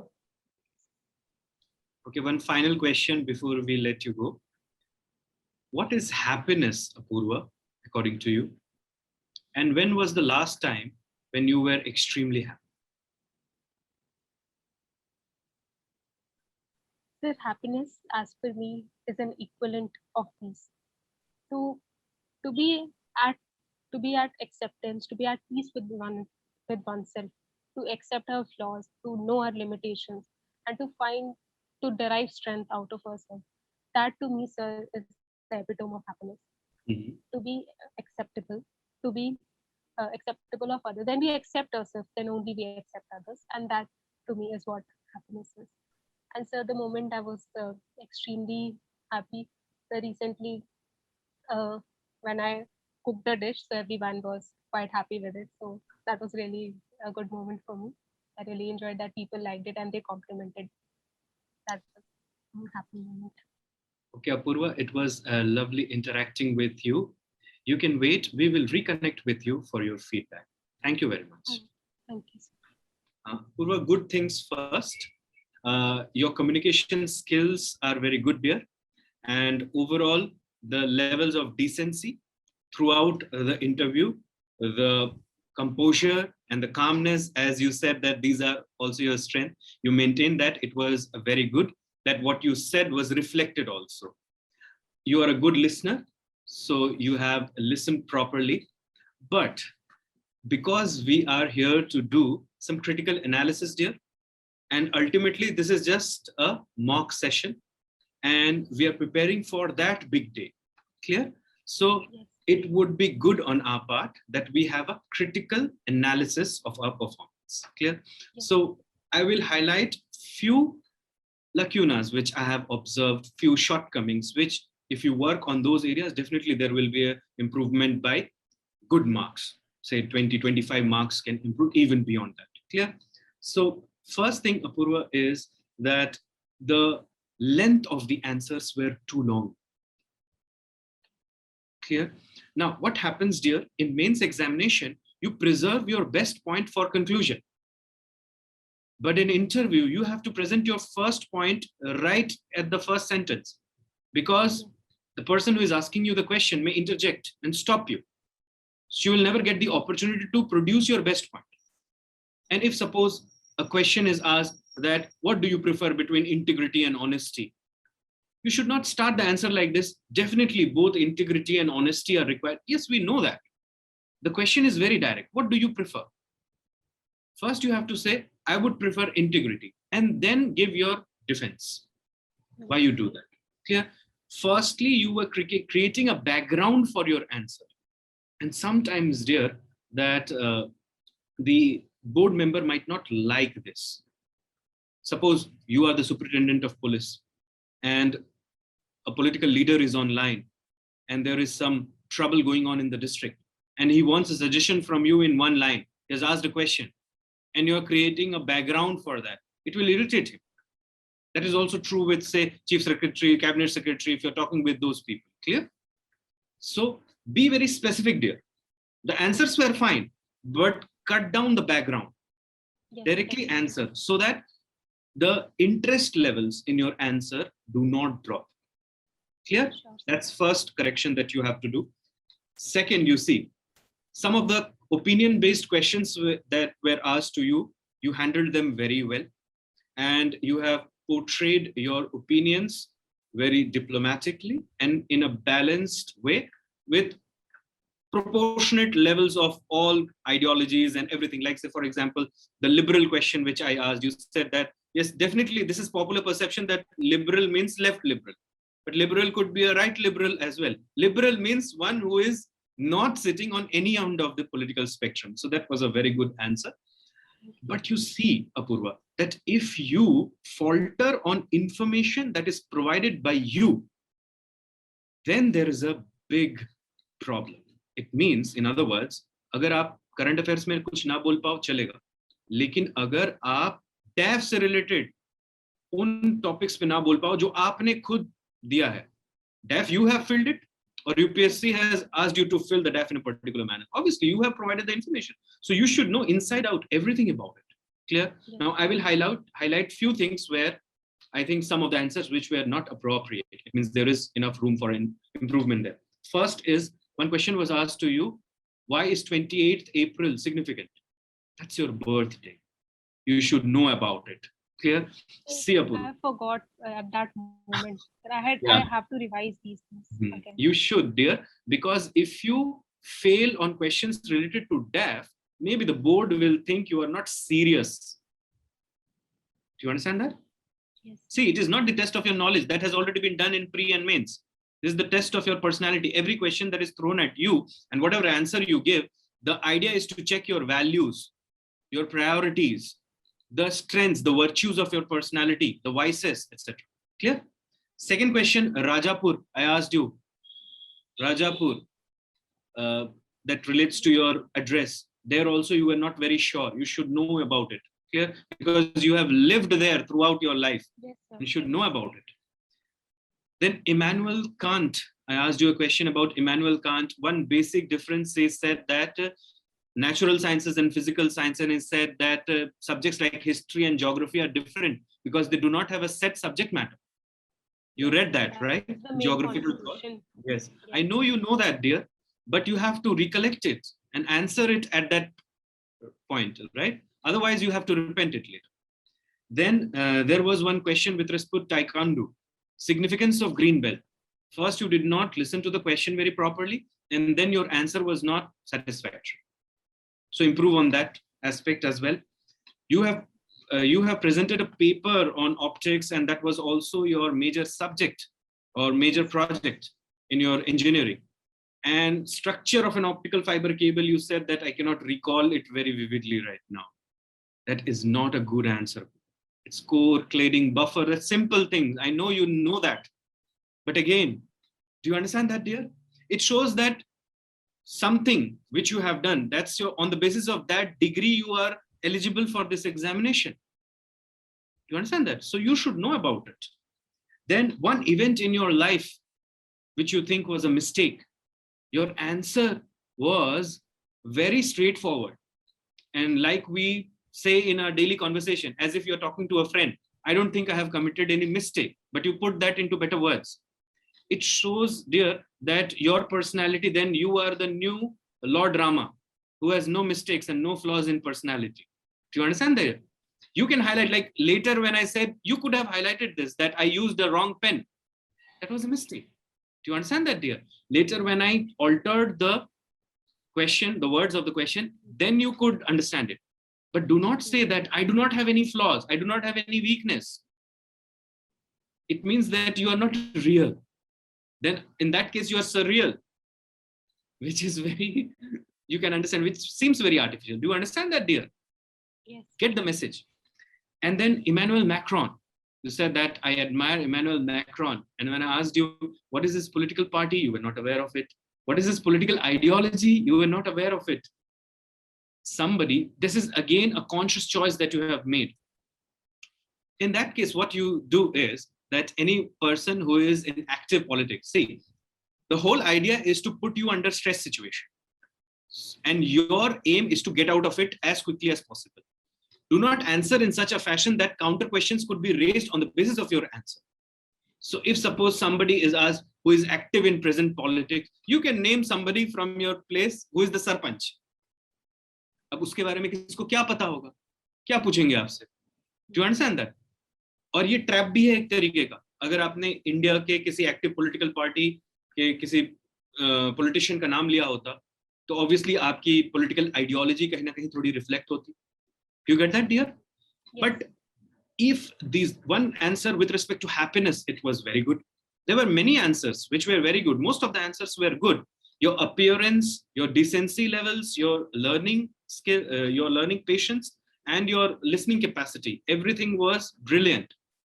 Okay, one final question before we let you go. What is happiness, Apurva, according to you? And when was the last time when you were extremely happy? Sir, happiness, as per me, is an equivalent of peace. To be at acceptance, to be at peace with oneself, to accept our flaws, to know our limitations, and to derive strength out of ourselves. That to me, sir, is the epitome of happiness. Mhm. To be acceptable, to be acceptable of others. Then we accept ourselves, then only we accept others. And that to me is what happiness is. And so the moment I was extremely happy, so recently when I cooked the dish, so everyone was quite happy with it. So that was really a good moment for me. I really enjoyed that people liked it and they complimented. That's a happy moment. Okay, Apurva, it was lovely interacting with you. You can wait. We will reconnect with you for your feedback. Thank you very much. Thank you, sir. Apurva, good things first. Your communication skills are very good there. And overall, the levels of decency throughout the interview, the composure and the calmness, as you said that these are also your strength, you maintained that. It was very good, that what you said was reflected also. You are a good listener, so you have listened properly. But because we are here to do some critical analysis, dear, and ultimately this is just a mock session, and we are preparing for that big day. Clear? So Yes. it would be good on our part that we have a critical analysis of our performance. Clear? Yes. So I will highlight few lacunas which I have observed, few shortcomings, which if you work on those areas, definitely there will be an improvement by good marks. Say 20, 25 marks can improve even beyond that. Clear? So first thing, Apurva, is that the length of the answers were too long. Clear? Now, what happens, dear, in mains examination, you preserve your best point for conclusion. But in interview, you have to present your first point right at the first sentence, because the person who is asking you the question may interject and stop you. So you will never get the opportunity to produce your best point. And if suppose a question is asked that, what do you prefer between integrity and honesty? You should not start the answer like this. Definitely both integrity and honesty are required. Yes, we know that. The question is very direct. What do you prefer? First, you have to say, I would prefer integrity, and then give your defense. Why you do that? Clear? Firstly, you were creating a background for your answer. And sometimes, dear, that the board member might not like this. Suppose you are the superintendent of police and a political leader is online and there is some trouble going on in the district and he wants a suggestion from you in one line. He has asked a question and you're creating a background for that. It will irritate him. That is also true with, say, chief secretary, cabinet secretary, if you're talking with those people. Clear? So be very specific, dear. The answers were fine, but cut down the background. Yes, Directly yes. answer so that the interest levels in your answer do not drop. Clear? Sure, sir. That's first correction that you have to do. Second, you see, some of the opinion-based questions that were asked to you, you handled them very well. And you have portrayed your opinions very diplomatically and in a balanced way with proportionate levels of all ideologies and everything. Like, say, for example, the liberal question which I asked, you said that, yes, definitely this is popular perception that liberal means left liberal. But liberal could be a right liberal as well. Liberal means one who is not sitting on any end of the political spectrum. So that was a very good answer. But you see, Apurva, that if you falter on information that is provided by you, then there is a big problem. It means, in other words, अगर आप current affairs में कुछ ना बोल पाओ चलेगा, लेकिन अगर आप DAF से related उन topics पे ना बोल पाओ जो आपने खुद दिया है, DAF you have filled it, or UPSC has asked you to fill the DAF in a particular manner. Obviously, you have provided the information, so you should know inside out everything about it. Clear? Yes. Now, I will highlight few things where I think some of the answers which were not appropriate. It means there is enough room for improvement there. First is, one question was asked to you, why is 28th April significant? That's your birthday. You should know about it. Clear? See, Apurva. I forgot at that moment. I Yeah. have to revise these things again. You should, dear, because if you fail on questions related to DAF, maybe the board will think you are not serious. Do you understand that? Yes. See, it is not the test of your knowledge. That has already been done in pre and mains. This is the test of your personality. Every question that is thrown at you and whatever answer you give, the idea is to check your values, your priorities, the strengths, the virtues of your personality, the vices, etc. Clear? Second question, Rajapur, I asked you. Rajapur, that relates to your address. There also you were not very sure. You should know about it. Clear? Because you have lived there throughout your life. Yes, sir. You should know about it. Then Immanuel Kant, I asked you a question about Immanuel Kant. One basic difference is said that natural sciences and physical science, and he said that subjects like history and geography are different because they do not have a set subject matter. You read that, right? That's the main Geographical thought. contribution. Yes, I know you know that, dear, but you have to recollect it and answer it at that point, right? Otherwise, you have to repent it later. Then there was one question with respect to taekwondo, significance of green belt. First, you did not listen to the question very properly, and then your answer was not satisfactory. So improve on that aspect as well. You have presented a paper on optics, and that was also your major subject or major project in your engineering. And structure of an optical fiber cable, you said that I cannot recall it very vividly right now. That is not a good answer. It's core, cladding, buffer, that's simple things. I know you know that. But again, do you understand that, dear? It shows that something which you have done, that's your, on the basis of that degree, you are eligible for this examination. You understand that? So you should know about it. Then one event in your life which you think was a mistake, your answer was very straightforward. And like we say in our daily conversation, as if you're talking to a friend, I don't think I have committed any mistake, but you put that into better words. It shows, dear, that your personality, then you are the new Lord Rama, who has no mistakes and no flaws in personality. Do you understand that? You can highlight, like later when I said, you could have highlighted this, that I used the wrong pen. That was a mistake. Do you understand that, dear? Later, when I altered the question, the words of the question, then you could understand it. But do not say that I do not have any flaws, I do not have any weakness. It means that you are not real. Then in that case, you are surreal, which is very, you can understand, which seems very artificial. Do you understand that, dear? Yes. Get the message. And then Emmanuel Macron, you said that I admire Emmanuel Macron. And when I asked you, what is his political party? You were not aware of it. What is his political ideology? You were not aware of it. Somebody, this is again a conscious choice that you have made. In that case, what you do is that any person who is in active politics, see, the whole idea is to put you under stress situation. And your aim is to get out of it as quickly as possible. Do not answer in such a fashion that counter questions could be raised on the basis of your answer. So if suppose somebody is asked who is active in present politics, you can name somebody from your place who is the sarpanch. अब उसके बारे में किसको क्या पता होगा? क्या पूछेंगे आपसे? Do you understand that? और ये ट्रैप भी है एक तरीके का. अगर आपने इंडिया के किसी एक्टिव पॉलिटिकल पार्टी के किसी पॉलिटिशियन का नाम लिया होता, तो ऑब्वियसली आपकी पॉलिटिकल आइडियोलॉजी कहीं ना कहीं थोड़ी रिफ्लेक्ट होती. Do you get that, dear? Yes. But if these one answer with respect to happiness, it was very good. There were many answers which were very good. Most of the answers were good. Your appearance, your decency levels, your learning skill, your learning patience, and your listening capacity, everything was brilliant.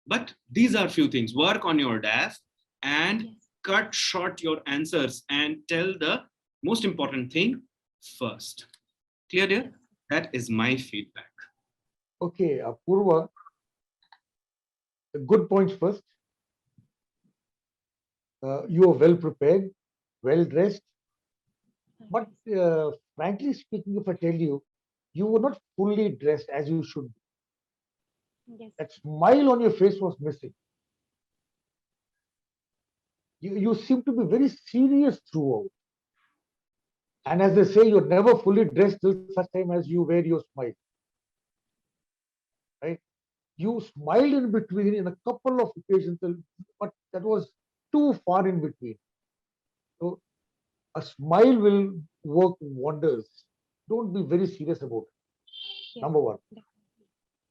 But these are few things. Work on your DAF and Yes. cut short your answers and tell the most important thing first. Clear, dear? That is my feedback. Okay, Apurva, good points first. You are well prepared, well dressed, but frankly speaking, if I tell you, you were not fully dressed as you should be. Yes. That smile on your face was missing. You seem to be very serious throughout. And as they say, you're never fully dressed till such time as you wear your smile. Right? You smiled in between in a couple of occasions, but that was too far in between. So a smile will work wonders. Don't be very serious about it. Yes. Number one. Definitely.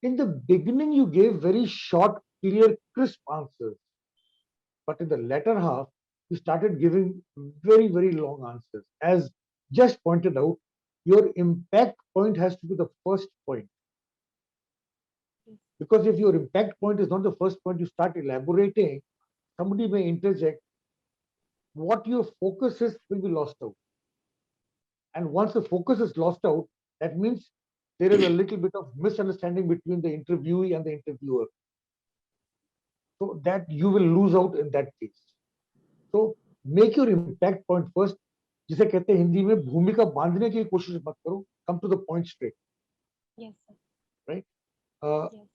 In the beginning, you gave very short, clear, crisp answers. But in the latter half, you started giving very, very long answers. As just pointed out, your impact point has to be the first point. Yes. Because if your impact point is not the first point, you start elaborating, somebody may interject. What your focus is will be lost out. And once the focus is lost out, that means there is a little bit of misunderstanding between the interviewee and the interviewer. So that you will lose out in that case. So make your impact point first. जिसे कहते हैं हिंदी में भूमिका बांधने की कोशिश मत करो. Come to the point straight. Yes, sir. Right? Yes.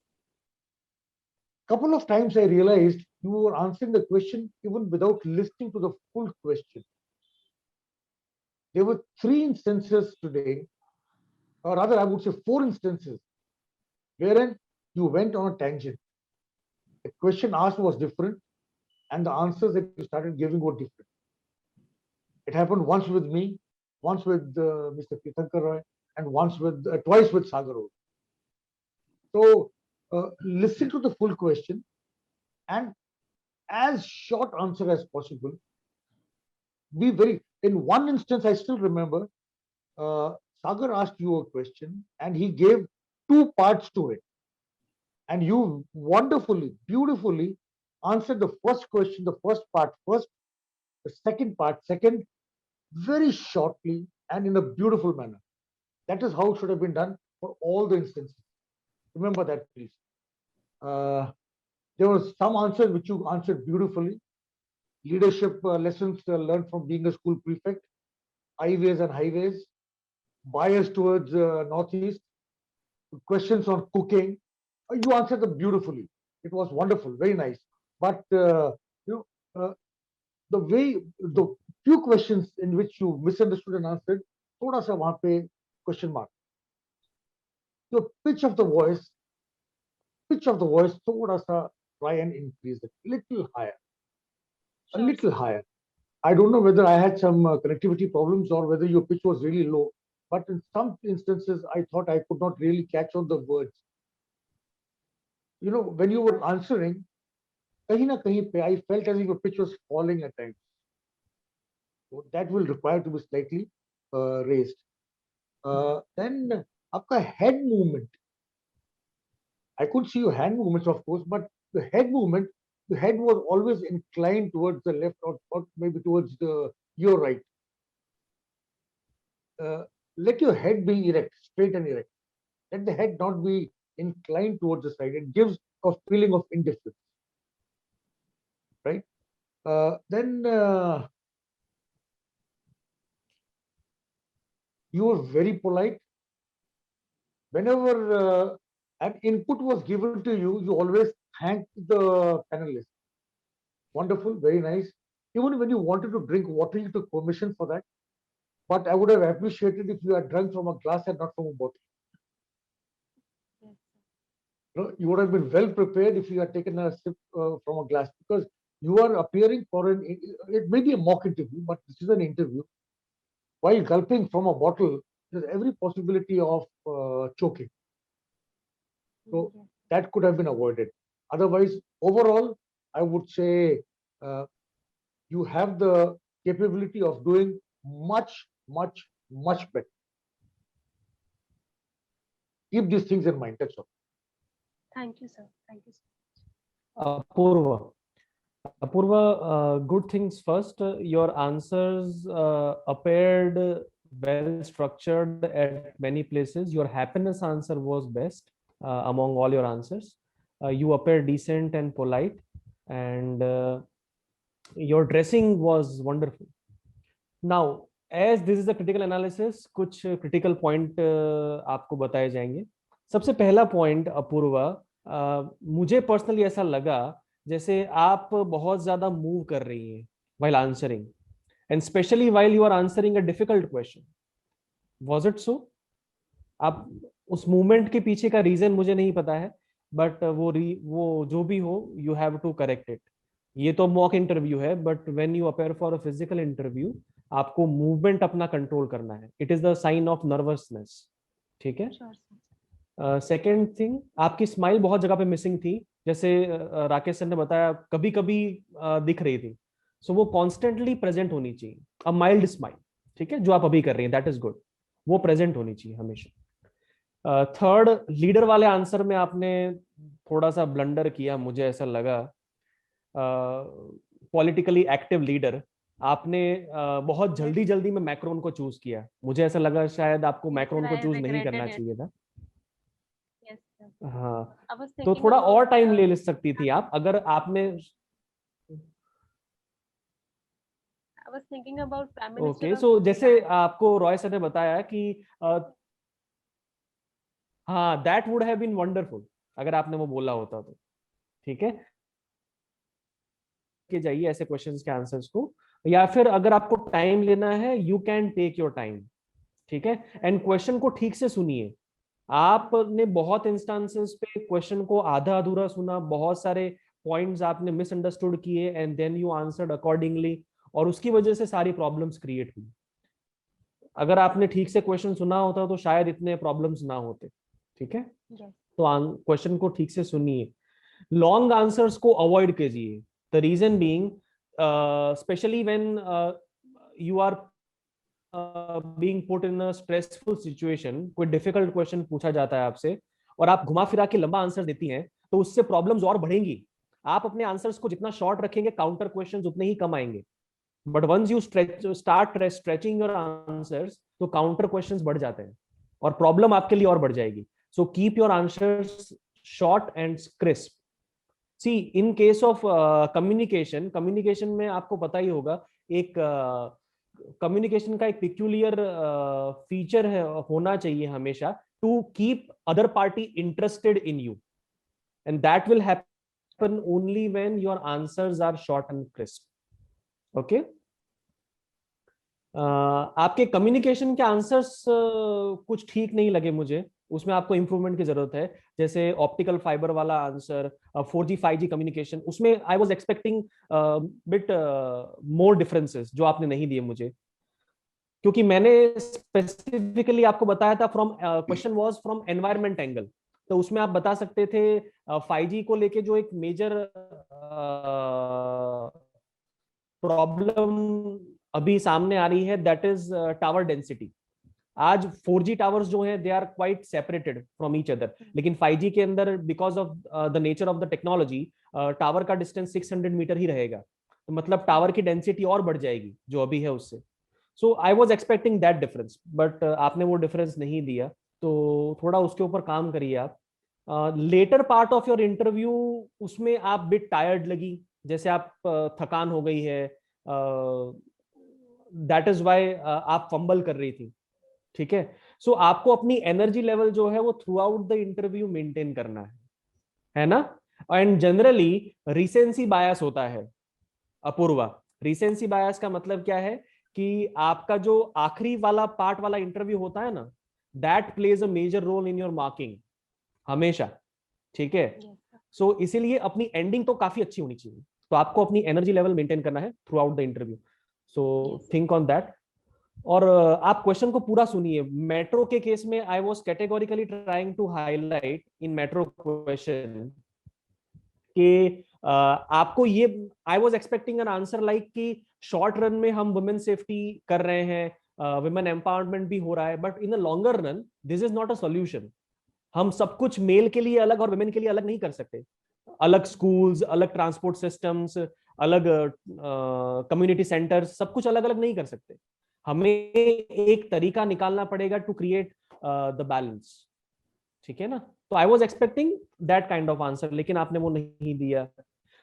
Couple of times I realized you were answering the question even without listening to the full question. There were 3 instances today, or rather I would say 4 instances, wherein you went on a tangent. The question asked was different, and the answers that you started giving were different. It happened once with me, once with Mr. Kirthankar Roy, and twice with Sagar Roy. So listen to the full question and as short answer as possible. Be very. In one instance, I still remember, Sagar asked you a question and he gave 2 parts to it. And you wonderfully, beautifully answered the first question, the first part first, the second part second, very shortly and in a beautiful manner. That is how it should have been done for all the instances. Remember that, please. There were some answers which you answered beautifully. Leadership lessons learned from being a school prefect, highways and highways, bias towards Northeast, questions on cooking. You answered them beautifully. It was wonderful, very nice. But the few questions in which you misunderstood and answered, thoda sa wahan pe question mark. Your pitch of the voice, thoda sa try and increase it little higher. a Sure, little sir. higher. I don't know whether I had some connectivity problems or whether your pitch was really low, but in some instances, I thought I could not really catch on the words. You know, when you were answering, kahin na kahin pe, I felt as if your pitch was falling at times. So that will require to be slightly raised. Then, आपका head movement. I could see your hand movements, of course, but the head movement, the head was always inclined towards the left or maybe towards your right. Let your head be erect, straight and erect. Let the head not be inclined towards the side. It gives a feeling of indifference, right? Then you were very polite. Whenever an input was given to you, you always thanked the panelists. Wonderful, very nice. Even when you wanted to drink water, you took permission for that. But I would have appreciated if you had drunk from a glass and not from a bottle. Yes, sir. No, you would have been well prepared if you had taken a sip from a glass, because you are appearing for it may be a mock interview, but this is an interview. While gulping from a bottle, there's every possibility of choking. So Yes. that could have been avoided. Otherwise, overall, I would say you have the capability of doing much, much, much better. Keep these things in mind. That's all. Thank you, sir. Thank you, sir. Apurva. Apurva, good things first. Your answers appeared well structured at many places. Your happiness answer was best among all your answers. You appeared decent and polite, and your dressing was wonderful. Now, as this is a critical analysis, कुछ critical point आपको बताए जाएंगे. सबसे पहला point, Apoorva, मुझे personally ऐसा लगा जैसे आप बहुत ज्यादा मूव कर रही हैं while answering, and especially while you are answering a difficult question. Was it so? आप उस मूवमेंट के पीछे का रीजन मुझे नहीं पता है, बट वो जो भी हो, you have to correct it. ये तो मॉक इंटरव्यू है, but when you appear for a physical interview, आपको मूवमेंट अपना कंट्रोल करना है. It is the sign of nervousness. ठीक है. Sure, sir. सेकेंड थिंग, आपकी स्माइल बहुत जगह पे मिसिंग थी. जैसे राकेश सर ने बताया, कभी कभी दिख रही थी. सो वो कॉन्स्टेंटली प्रेजेंट होनी चाहिए. अ माइल्ड स्माइल, ठीक है, जो आप अभी कर रही हैं, दैट इज गुड. वो प्रेजेंट होनी चाहिए हमेशा. थर्ड, लीडर वाले आंसर में आपने थोड़ा सा ब्लंडर किया, मुझे ऐसा लगा. पॉलिटिकली एक्टिव लीडर, आपने बहुत जल्दी जल्दी में मैक्रोन को चूज किया. मुझे ऐसा लगा शायद आपको Yes, मैक्रोन sir, को I चूज नहीं regretted करना it. चाहिए था. Yes, sir. हाँ, I was तो thinking थोड़ा about और टाइम ले सकती थी आप, अगर आपने. I was thinking about Prime Minister okay, of so जैसे India. आपको रॉय सर ने बताया कि हाँ, that would have been wonderful अगर आपने वो बोला होता तो. ठीक है, के जाइए ऐसे क्वेश्चंस के आंसर्स को, या फिर अगर आपको टाइम लेना है, you can take your time. ठीक है, एंड क्वेश्चन को ठीक से सुनिए. आपने बहुत इंस्टांसेस पे क्वेश्चन को आधा अधूरा सुना, बहुत सारे पॉइंट्स आपने मिसअंडरस्टूड किए, and then you answered accordingly, और उसकी वजह से सारी प्रॉब्लम्स क्रिएट हुई. अगर आपने ठीक से क्वेश्चन सुना होता तो शायद इतने प्रॉब्लम्स ना होते. ठीक है, Yes. तो क्वेश्चन को ठीक से सुनिए. लॉन्ग आंसर्स को अवॉइड कीजिए. The reason being, specially when you are being put in a stressful situation, कोई डिफिकल्ट क्वेश्चन पूछा जाता है आपसे और आप घुमा फिरा के लंबा आंसर देती हैं, तो उससे प्रॉब्लम्स और बढ़ेंगी. आप अपने आंसर्स को जितना शॉर्ट रखेंगे, काउंटर क्वेश्चंस उतने ही कम आएंगे. But once you start stretching your answers, तो काउंटर क्वेश्चंस बढ़ जाते हैं और प्रॉब्लम आपके लिए और बढ़ जाएगी. So keep your answers short and crisp. See, in case of communication में आपको पता ही होगा, एक कम्युनिकेशन का एक पिक्यूलियर फीचर है, होना चाहिए हमेशा, to keep other party interested in you, and that will happen only when your answers are short and crisp. Okay, आपके कम्युनिकेशन के आंसर्स कुछ ठीक नहीं लगे मुझे. उसमें आपको इंप्रूवमेंट की जरूरत है, जैसे ऑप्टिकल फाइबर वाला आंसर, 4G 5G कम्युनिकेशन, उसमें आई was expecting bit more differences जो आपने नहीं दिए मुझे, क्योंकि मैंने स्पेसिफिकली आपको बताया था from question was from environment angle, तो उसमें आप बता सकते थे 5G को लेके जो एक मेजर प्रॉब्लम अभी सामने आ रही है, दैट इज टावर डेंसिटी। आज 4G टावर्स जो हैं they are quite separated from each other, लेकिन 5G के अंदर because of the nature of the technology tower का डिस्टेंस 600 मीटर ही रहेगा, तो मतलब टावर की डेंसिटी और बढ़ जाएगी जो अभी है उससे। So I was expecting that difference, but आपने वो डिफरेंस नहीं दिया, तो थोड़ा उसके ऊपर काम करिए आप। Later part of your interview उसमें आप बिट टायर्ड लगी, जैसे आप थकान हो गई है, दैट इज वाई आप फंबल कर रही थी, ठीक है। सो आपको अपनी एनर्जी लेवल जो है वो through out the interview maintain करना है ना। एंड जनरली रिसेंसी बायस होता है अपूर्वा। रिसेंसी बायस का मतलब क्या है कि आपका जो आखिरी वाला पार्ट वाला इंटरव्यू होता है ना, that plays a major role in your marking हमेशा, ठीक है। सो इसीलिए अपनी एंडिंग तो काफी अच्छी होनी चाहिए, तो आपको अपनी एनर्जी लेवल मेंटेन करना है through out the interview, so think on that. और आप क्वेश्चन को पूरा सुनिए। मेट्रो के केस में I was categorically trying to highlight in metro question कि आपको ये, I was expecting an answer like कि शॉर्ट रन में हम वुमेन सेफ्टी कर रहे हैं, वुमेन एम्पावरमेंट भी हो रहा है, but in the longer run this is not a solution. हम सब कुछ मेल के लिए अलग और वुमेन के लिए अलग नहीं कर सकते। अलग स्कूल्स, अलग ट्रांसपोर्ट सिस्टम्स, अलग कम्युनिटी सेंटर्स, सब कुछ अलग अलग नहीं कर सकते। हमें एक तरीका निकालना पड़ेगा टू क्रिएट द बैलेंस, ठीक है ना। तो आई was expecting that kind of answer, लेकिन आपने वो नहीं दिया।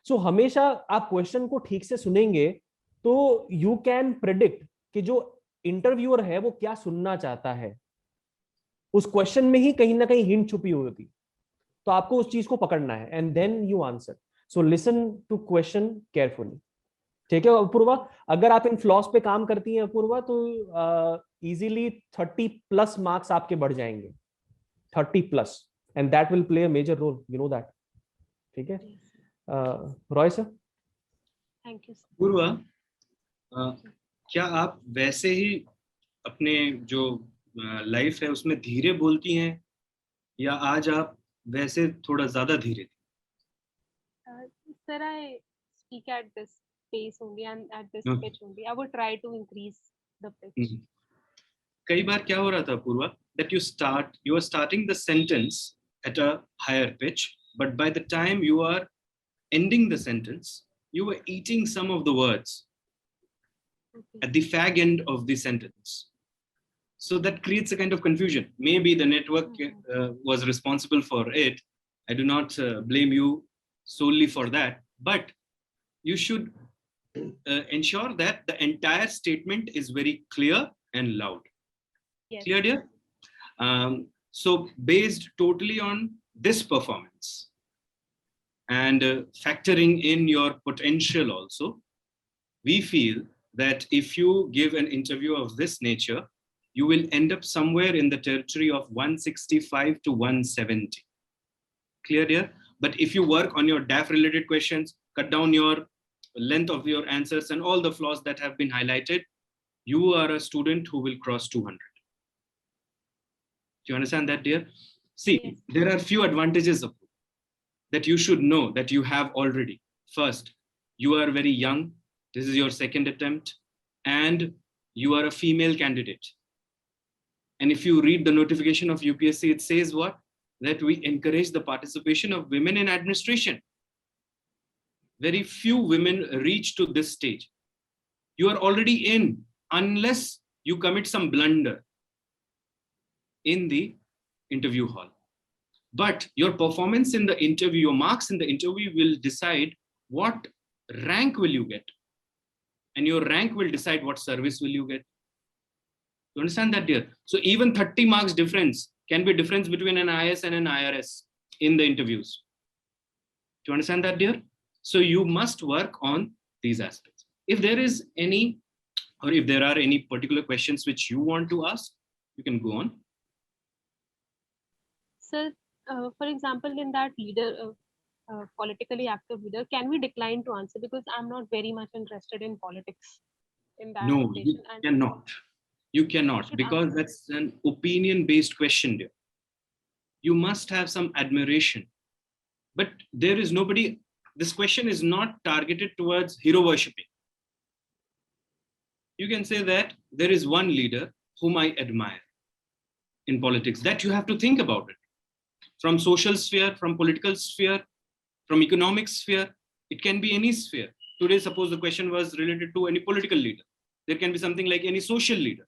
सो हमेशा आप क्वेश्चन को ठीक से सुनेंगे तो यू कैन प्रेडिक्ट कि जो इंटरव्यूअर है वो क्या सुनना चाहता है। उस क्वेश्चन में ही कहीं ना कहीं हिंट छुपी हुई होती, तो आपको उस चीज को पकड़ना है and then you answer. So listen to question carefully, ठीक है अपूर्वा। अगर आप इन फ्लॉस पे काम करती हैं अपूर्वा, तो इजीली 30+ मार्क्स आपके बढ़ जाएंगे, 30+, and that will play a major role, you know that, ठीक है। Roy sir. Thank you. Purva, क्या आप वैसे ही अपने जो लाइफ है उसमें धीरे बोलती हैं, या आज आप वैसे थोड़ा ज्यादा धीरे थी? Sir, I speak at this pace only and at this hmm, pitch only. I would try to increase the pitch. हम्म। कई बार क्या हो रहा था पूर्वा, that you are starting the sentence at a higher pitch, but by the time you are ending the sentence, you were eating some of the words Okay. at the fag end of the sentence. So that creates a kind of confusion. Maybe the network was responsible for it. I do not blame you solely for that, but you should ensure that the entire statement is very clear and loud. Yes. Clear, dear? So based totally on this performance and factoring in your potential also, we feel that if you give an interview of this nature, you will end up somewhere in the territory of 165 to 170. Clear, dear? But if you work on your DAF related questions, cut down your length of your answers and all the flaws that have been highlighted, you are a student who will cross 200. Do you understand that, dear? See, Yes. there are few advantages of that you should know that you have already. First, you are very young. This is your second attempt, and you are a female candidate. And if you read the notification of UPSC, it says what? That we encourage the participation of women in administration. Very few women reach to this stage. You are already in, unless you commit some blunder in the interview hall. But your performance in the interview, your marks in the interview will decide what rank will you get. And your rank will decide what service will you get. You understand that, dear? So even 30 marks difference can be a difference between an IS and an IRS in the interviews. Do you understand that, dear? So you must work on these aspects. If there is any, or if there are any particular questions which you want to ask, you can go on. So, for example, in that leader, politically active leader, can we decline to answer because I'm not very much interested in politics in that No, station, you and cannot. You I cannot, should because answer. that's an opinion-based question there. You must have some admiration. But there is nobody, this question is not targeted towards hero worshipping. You can say that there is one leader whom I admire in politics, that you have to think about it. From social sphere, from political sphere, from economic sphere, it can be any sphere. Today, suppose the question was related to any political leader. There can be something like any social leader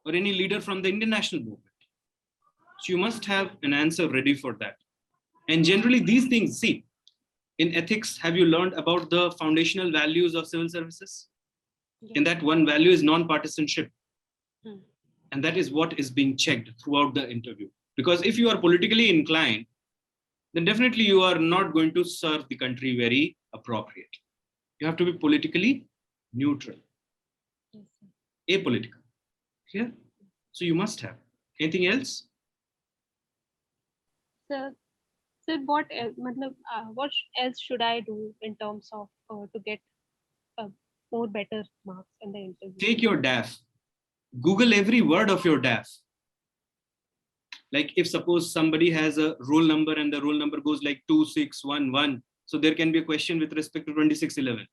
or any leader from the Indian national movement. So you must have an answer ready for that. And generally these things, see, in ethics, have you learned about the foundational values of civil services? In Yes. that one value is non-partisanship. Hmm. And that is what is being checked throughout the interview. Because if you are politically inclined, then definitely you are not going to serve the country very appropriately. You have to be politically neutral, Yes, sir. apolitical. Clear? So you must have. Anything else? So, so what else, matlab, else should I do in terms of to get more better marks in the interview? Take your DAF. Google every word of your DAF. Like if suppose somebody has a roll number and the roll number goes like 2611, so there can be a question with respect to 2611.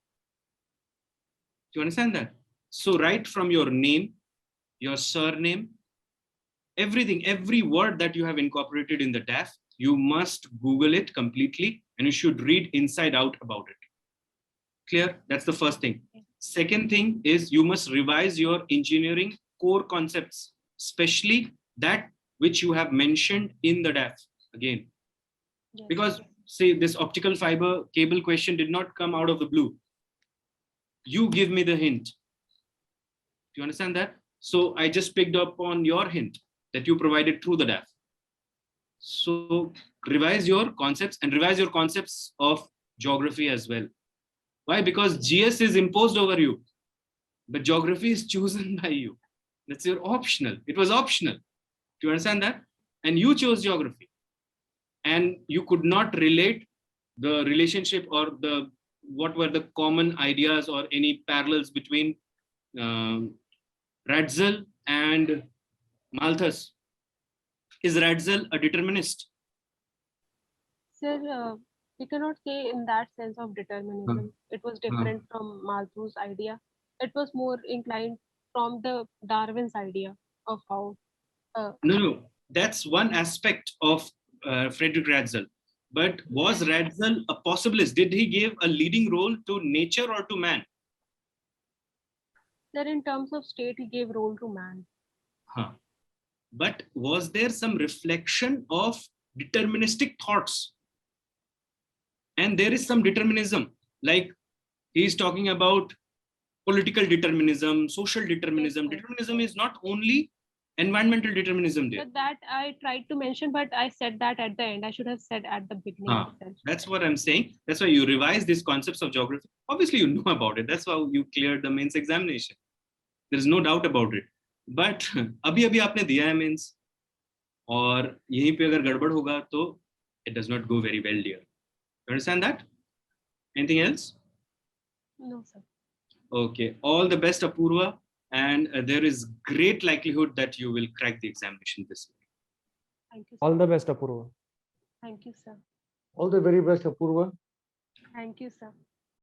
Do you understand that? So right from your name, your surname, everything, every word that you have incorporated in the DAF, you must Google it completely and you should read inside out about it. Clear? That's the first thing. Second thing is you must revise your engineering core concepts, especially that which you have mentioned in the DAF again. Yes. Because say this optical fiber cable question did not come out of the blue. You give me the hint. Do you understand that? So I just picked up on your hint that you provided through the DAF. So revise your concepts and revise your concepts of geography as well. Why? Because GS is imposed over you, but geography is chosen by you. That's your optional. It was optional. Do you understand that? And you chose geography. And you could not relate the relationship or the what were the common ideas or any parallels between Ratzel and Malthus. Is Ratzel a determinist? Sir, we cannot say in that sense of determinism. It was different from Malthus' idea. It was more inclined from the Darwin's idea of how. No. That's one aspect of Frederick Ratzel. But was Ratzel a possibilist? Did he give a leading role to nature or to man? Sir, in terms of state, he gave role to man. Huh. But was there some reflection of deterministic thoughts? And there is some determinism, like he's talking about political determinism, social determinism. Yes, sir. Determinism is not only environmental determinism there. But that I tried to mention, but I said that at the end. I should have said at the beginning itself. That's what I'm saying. That's why you revise these concepts of geography. Obviously, you know about it. That's how you cleared the mains examination. There is no doubt about it. But अभी अभी आपने दिया है mains, और यहीं पे अगर गड़बड़ होगा तो it does not go very well, dear. You understand that? Anything else? No, sir. Okay. All the best, Apurva. And there is great likelihood that you will crack the examination this year. Thank you, sir. All the best, Apurva. Thank you, sir. All the very best, Apurva. Thank you, sir.